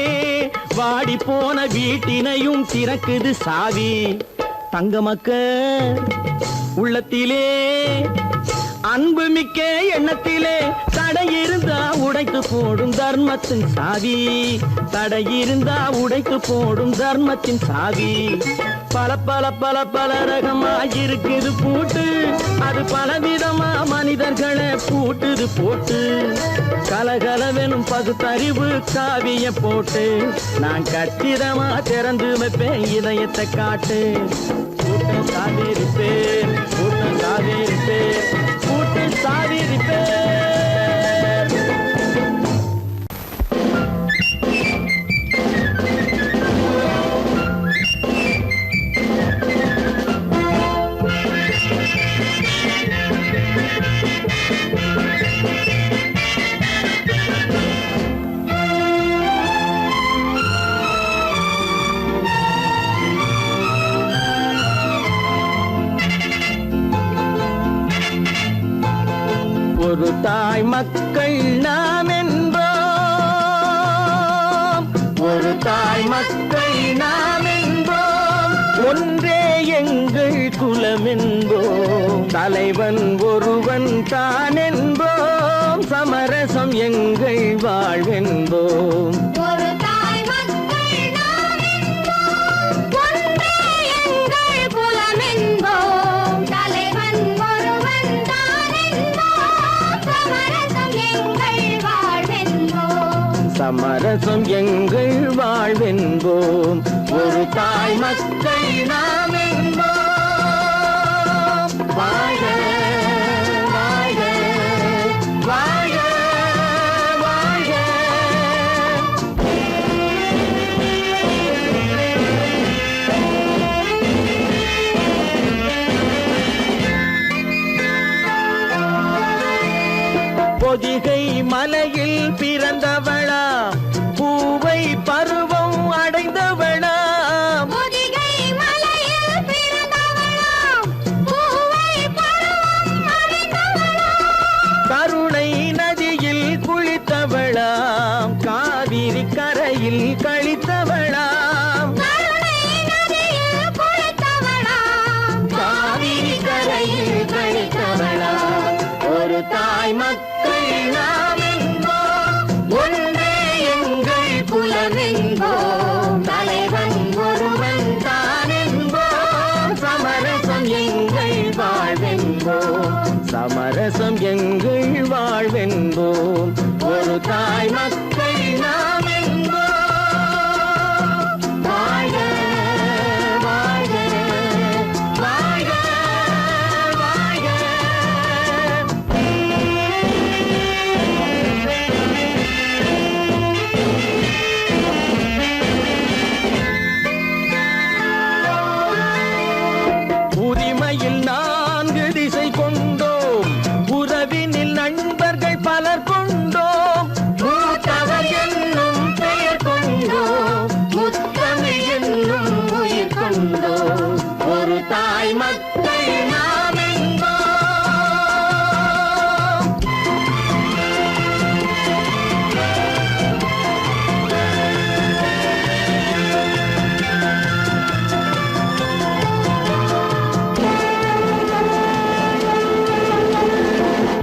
வாடி போன வீட்டினையும் திறக்குது சாவி. தங்க மக்க உள்ளத்திலே அன்பு மிக்க எண்ணத்திலே தடை இருந்தா உடைத்து போடும் தர்மத்தின் சாவி. தடை இருந்தா உடைத்து போடும் தர்மத்தின் சாவி. பல பல பல பல ரகமா இருக்குது பூட்டு, அது பலவிதமா மனிதர்களை பூட்டுது போட்டு. கலகலவெனும் பகுத்தறிவு காவிய போட்டு, நான் கச்சிதமா திறந்து வைப்பேன் இதயத்தை காட்டு. கூட்டம் சாதிருப்பேன், கூட்டம் சாதிருப்பேன், கூட்டம் சாதிருப்பேன். ஒரு தாய் மக்கள் நாம் என்போம், ஒரு தாய் மக்கள் நாம் என்போம், ஒன்றே எங்கள் குலம் என்போம், தலைவன் ஒருவன் தான் என்போம், சமரசம் எங்கள் வாழ்வென்போம். ஒரு தாய் மக்கள் சமரசம் எங்கள் வாழ்வென்போம். ஒரு தாய் மக்கள் நாம் என்போம். வாழ்க வாழ்க வாழ்க வாழ்க. பொதிகை மலையில் பிறந்தவளா, பூவை பருவம் அடைந்தவளா, பொதிகை மலையில் பிறந்தவளாம், பூவை பருவம் அடைந்தவளாம். கருணை நதியில் குளித்தவளாம், காவிரி கரையில் கழித்தவளாம், கருணை நதியில் குளித்தவளாம், காவிரி கரையில் கழித்தவளாம். ஒரு தாய் மக்கள் நாம் என்போம். ஒன்றே எங்கள் குலம் என்போம். தலைவன் ஒருவன் தான் என்போம். சமரசம் எங்கள் வாழ்வென்போம். சமரசம் எங்கள் வாழ்வென்போம். ஒரு தாய் மக்கள் நாம் என்போம். வாழ்க வாழ்க வாழ்க வாழ்க. உரிமையில் 4 திசை கொண்டோம், உறவினில் நண்பர்கள் பலர் கொண்டோம். மூத்தவர் என்னும் பெயர் கொண்டோம், முத்தமிழ் என்னும் உயிர் கொண்டோம். ஒரு தாய் மக்கள் நாம் என்போம்.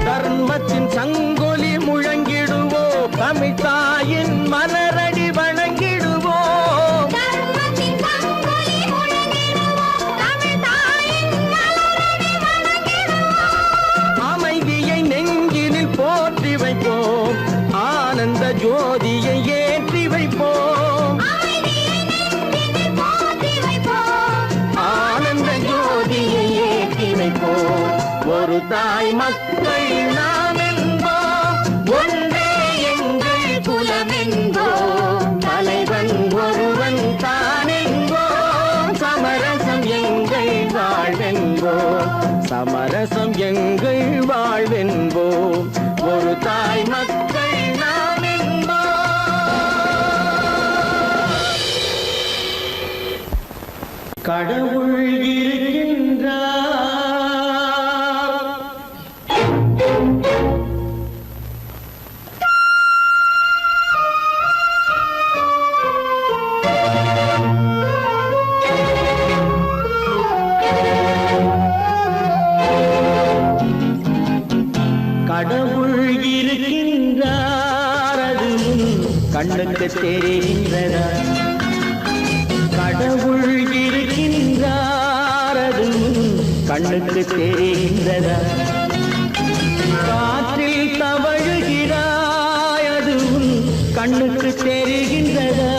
தர்மத்தின் சங்கொலி முழங்கிடுவோம், தமிழ் தாயின் மலரடி வணங்கிடுவோம். தர்மத்தின் சங்கொலி முழங்கிடுவோம், தமிழ் தாயின் மலரடி வணங்கிடுவோம். அமைதியை நெஞ்சினில் போற்றி வைப்போம், ஆனந்த ஜோதியை ஏற்றி வைப்போம். அமைதியை நெஞ்சினில் போற்றி வைப்போம், ஆனந்த ஜோதியை ஏற்றி வைப்போம். ஒரு தாய் மக்கள் நாம் என்போம். ஒன்றே எங்கள் குலம் என்போம். தலைவன் ஒருவன் தான் என்போம். சமரசம் எங்கள் வாழ்வென்போம். சமரசம் எங்கள் வாழ்வென்போம். ஒரு தாய் மக்கள் நாம் என்போம். கடவுள் இருக்கின்றார். கடவுள் இருக்கின்றார், அது உன் கண்ணுக்கு தெரிகின்றதா? கடவுள் இருக்கின்றார், அது உன் கண்ணுக்கு தெரிகின்றதா? காற்றில் தவழுகிறாய், அது உன் கண்ணுக்கு தெரிகின்றதா?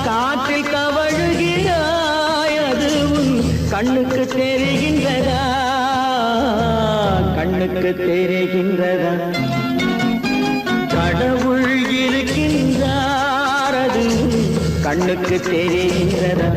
காற்றில் தவழுகிறாய், அது உன் கண்ணுக்கு தெரிகின்றதா? கண்ணுக்கு தெரிகின்றதா? கடவுள் இருக்கின்றார், அது உன் கண்ணுக்கு தெரிகின்றதா?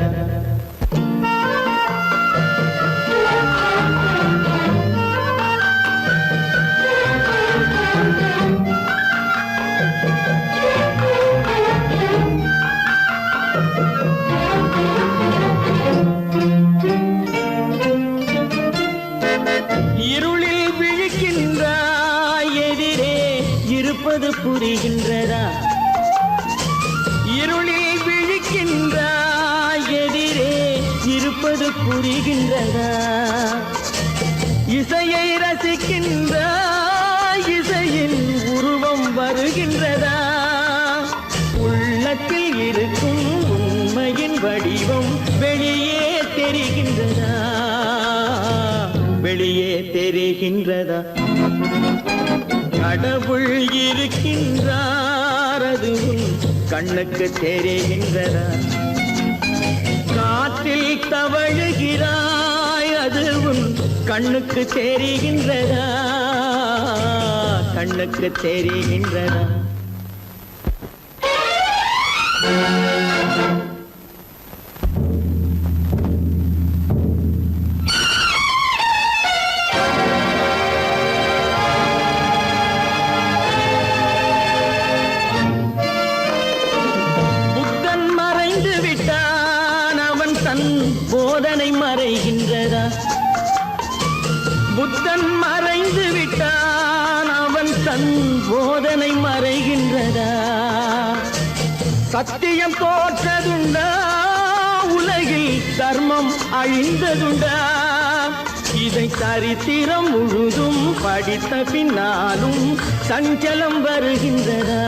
இருளில் விழிக்கின்றாய், எதிரே இருப்பது புரிகின்றதா? இருளில் விழிக்கின்றாய், எதிரே இருப்பது புரிகின்றதா? இசையை ரசிக்கின்றாய், இசையின் உருவம் வருகின்றதா? உள்ளத்தில் இருக்கும் உண்மையின் வடிவம் வெளியே தெரிகின்றதா? வெளியே தெரிகின்றதா? கடவுள் இருக்கின்றார், அது உன் கண்ணுக்கு தெரிகின்றதா காற்றில் தவழுகிறாய் அது உன் கண்ணுக்கு தெரிகின்றதா கண்ணுக்கு தெரிகின்றதா புத்தன் மறைந்து விட்டான் அவன் தன் போதனை மறைகின்றதா புத்தன் மறைந்து விட்டான் அவன் தன் போதனை மறைகின்றதா சத்தியம் தோற்றதுண்டா உலகில் தர்மம் அழிந்ததுண்டா இதை சரித்திரம் முழுதும் படித்த பின்னாலும் சஞ்சலம் வருகின்றதா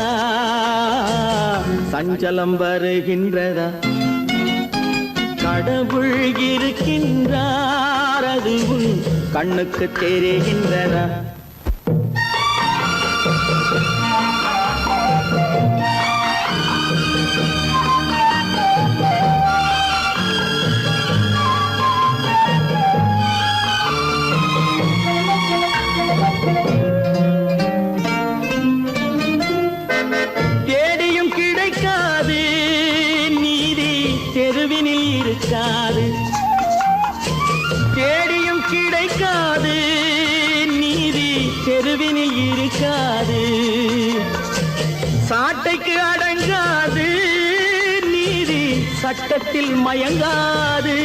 சஞ்சலம் வருகின்றதா கடவுள் இருக்கின்றார் அது உன் கண்ணுக்கு தெரிகின்றதா தேடியும் கிடைக்காது நீதி தெருவினில் இருக்காது தேடியும் கிடைக்காது நீதி தெருவினில் இருக்காது சாட்டைக்கு அடங்காது நீதி சட்டத்தில் மயங்காது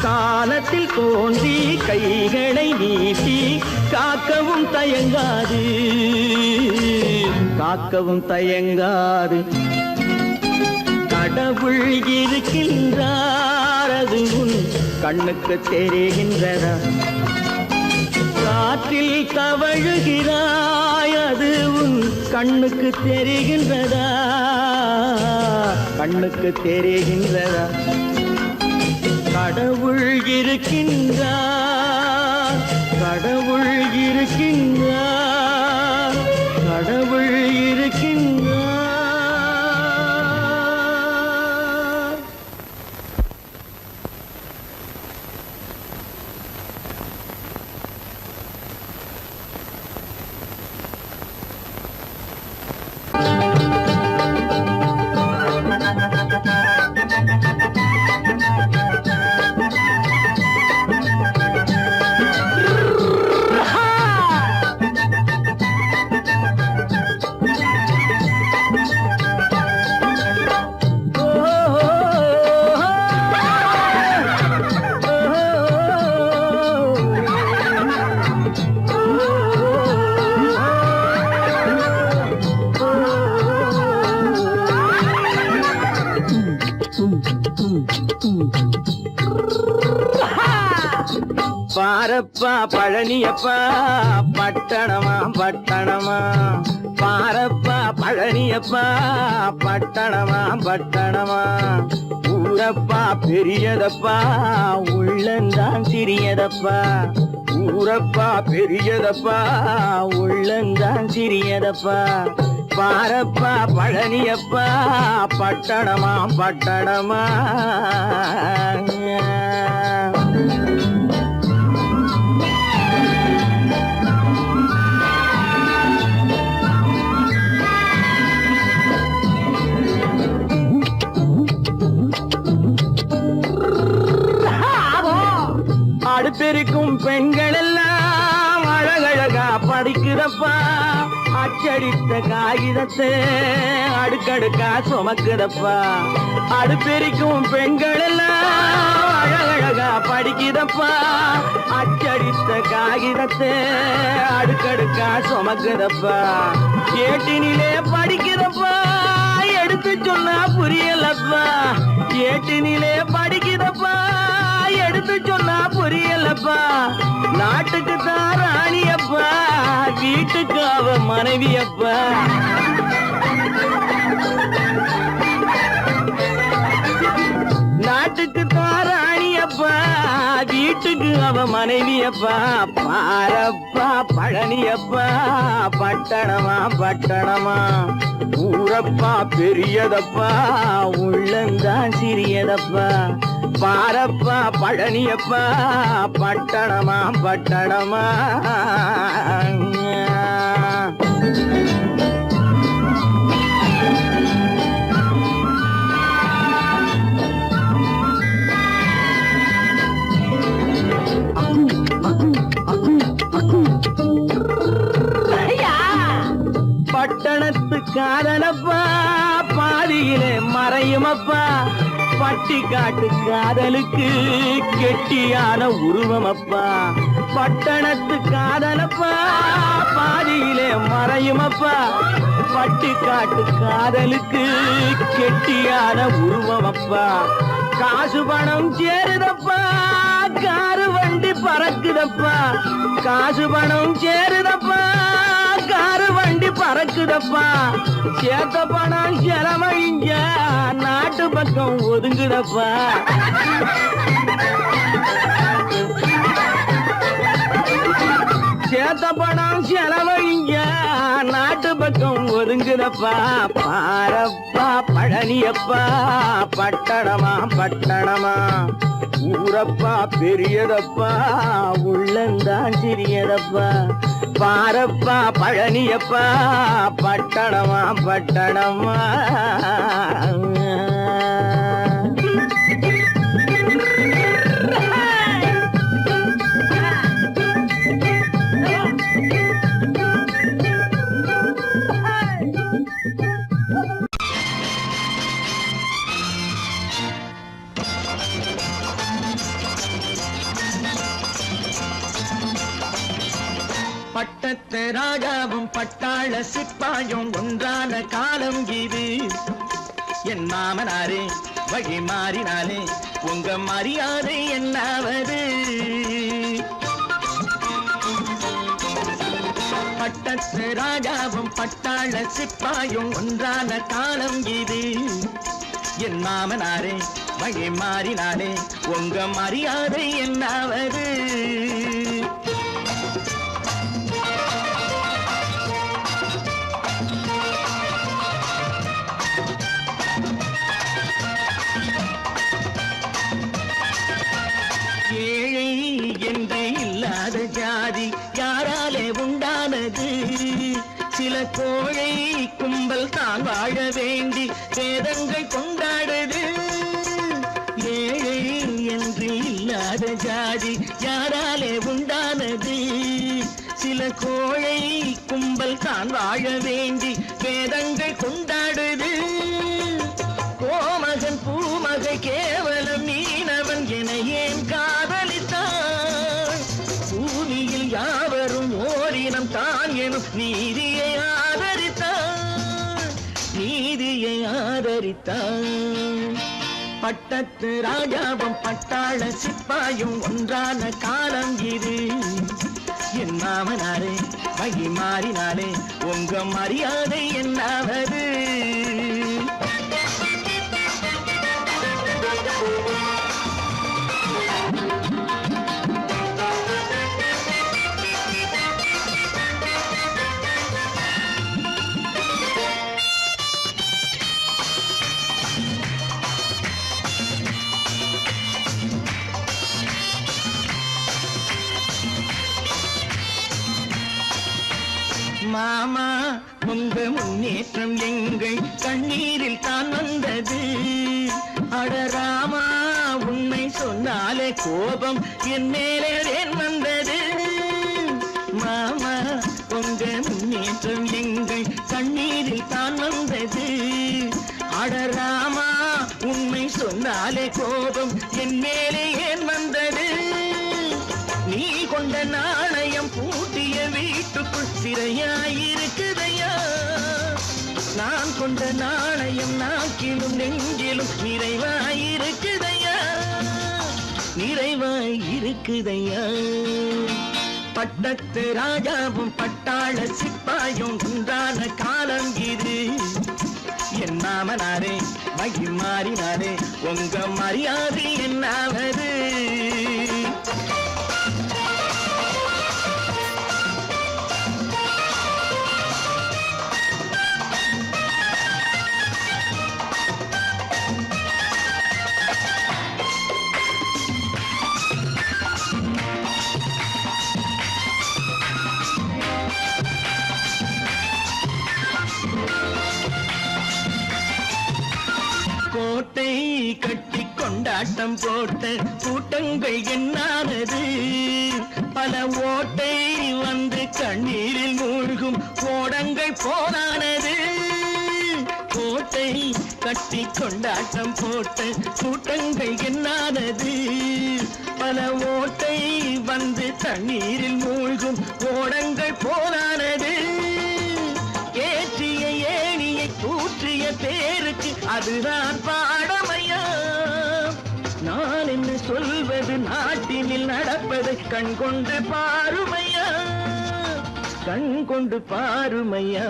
காலத்தில் தோன்றி கைகளை நீட்டி காக்கவும் தயங்காது காக்கவும் தயங்காது கடவுள் இருக்கின்றார் அது உன் கண்ணுக்கு தெரிகின்றதா காற்றில் தவழுகிறாய் அது உன் கண்ணுக்கு தெரிகின்றதா கண்ணுக்கு தெரிகின்றதா கடவுள் இருக்கின்றார் கடவுள் இருக்கின்றார் கடவுள் இருக்கின்றார் பாரப்பா பழனியப்பா பட்டணமா பட்டணமா பாரப்பா பழனியப்பா பட்டணமா பட்டணமா ஊரப்பா பெரியதப்பா உள்ளந்தான் சிறியதப்பா ஊரப்பா பெரியதப்பா உள்ளந்தான் சிறியதப்பா பாரப்பா பழனியப்பா பட்டணமா பட்டணமா அடுப்பெருக்கும் பெண்கள் எல்லாம் அழகழகா படிக்கிறப்பா அச்சடித்த காகிதத்தை அடுக்கடுக்கா சுமக்குதப்பா அடுப்பெருக்கும் பெண்கள் எல்லாம் அழகழகா படிக்கிறப்பா அச்சடித்த காகிதத்தை அடுக்கடுக்கா சுமக்குதப்பா ஏட்டினிலே படிக்கிறப்பா எடுத்து சொன்னா புரியலப்பா ஏட்டினிலே படிக்கிறப்பா எடுத்து சொன்னா புரியலப்பா நாட்டுக்கு தான் ராணியப்பா வீட்டுக்கு அவ மனைவியப்பா நாட்டுக்கு தான் ராணியப்பா வீட்டுக்கு அவ மனைவியப்பா பாரப்பா பழனியப்பா பட்டணமா பட்டணமா ஊரப்பா பெரியதப்பா உள்ளந்தான் சிறியதப்பா பாரப்பா பழனியப்பா பட்டணமா பட்டணமா பட்டணத்து காதலப்பா பாதியிலே மறையுமப்பா பட்டி காட்டு காதலுக்கு கெட்டியான உருவமப்பா பட்டணத்து காதலப்பா பாதியிலே மறையுமப்பா பட்டி காட்டு காதலுக்கு கெட்டியான உருவமப்பா காசு பணம் சேருதப்பா காரு வண்டி பறக்குதப்பா காசு பணம் சேருதப்பா காரு வண்டி பறக்குதப்பா சேத்த பணம் செலவழிஞ்ச நாட்டு பக்கம் ஒதுங்குதப்பா சேத்த பணம் செலவழிஞ்ச நாட்டு பக்கம் ஒதுங்குதப்பா பாரப்பா பழனியப்பா பட்டணமா பட்டணமா ஊரப்பா பெரியதப்பா உள்ளந்தான் சிறியதப்பா பாரப்பா பழனியப்பா பட்டணமா பட்டணமா பட்டத்து ராஜாவும் பட்டாள சிப்பாயும் ஒன்றான காலம் இது என் மாமனாரே வழி மாறினாலே உங்க மரியாதை என்னாவது பட்டத்து ராஜாவும் பட்டாள சிப்பாயும் ஒன்றான காலம் இது என் மாமனாரே வழி மாறினாலே உங்க மரியாதை என்னாவது ஜாதி யாராலே உண்டானது சில கோழை கும்பல் தான் வாழ வேண்டி வேதங்கள் கொண்டாடுது ஏழை என்று இல்லாத ஜாதி யாராலே உண்டானது சில கோழை கும்பல் தான் வாழ வேண்டி வேதங்கள் கொண்டாடுது கோமகன் பூமகை கேவலம் மீனவன் என ஏன் காதலித்தான் பூமியில் யாவரும் ஓரினம் தான் எனும் நீதியை ஆதரித்தான் பட்டத்து ராஜாவும் பட்டாள சிப்பாயும் ஒன்றான காலம் இது என் மாமனாரே வழி மாறினாலே உங்க மரியாதை என்னாவது மாமா உங்க முன்னேற்றம் எங்கள் கண்ணீரில் தான் வந்தது அடராமா உண்மை சொன்னாலே கோபம் என் மேலே வந்தது மாமா உங்க முன்னேற்றம் எங்கள் கண்ணீரில் தான் வந்தது அடராமா உண்மை சொன்னாலே கோபம் என் மேலே ஏன் வந்தது நீ கொண்ட நாணயம் பூட்டிய வீட்டுக்குள் சிறையாயிருக்குதையா நான் கொண்ட நாணயம் நாக்கிலும் நெஞ்சிலும் நிறைவாயிருக்குதையா நிறைவாயிருக்குதையா பட்டத்து ராஜாவும் பட்டாள சிப்பாயும் உண்டான காலம் இது என் மாமனாரே வழி மாறினாரே உங்க மரியாதை என்னாவது கொண்டாட்டம் போட்ட கூட்டங்கள் என்னானது பல ஓட்டை வந்து கண்ணீரில் மூழ்கும் கோடங்கள் போனானது கோட்டை கட்டி கொண்டாட்டம் போட்ட கூட்டங்கள் என்னானது பல ஓட்டை வந்து தண்ணீரில் மூழ்கும் கோடங்கள் போனானது ஏற்றிய ஏணியை கூற்றிய பேருக்கு அதுதான் பாடமையா நான் என்ன சொல்வது நாட்டினில் நடப்பதை கண் கொண்டு பாருமையா கண் கொண்டு பாருமையா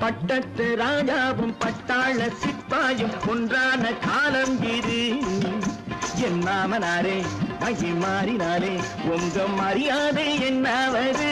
பட்டத்து ராஜாவும் பட்டாள சிப்பாயும் ஒன்றான காலம் இது என் மாமனாரே மகி மாறினாரே உங்க மரியாதை என்னாவது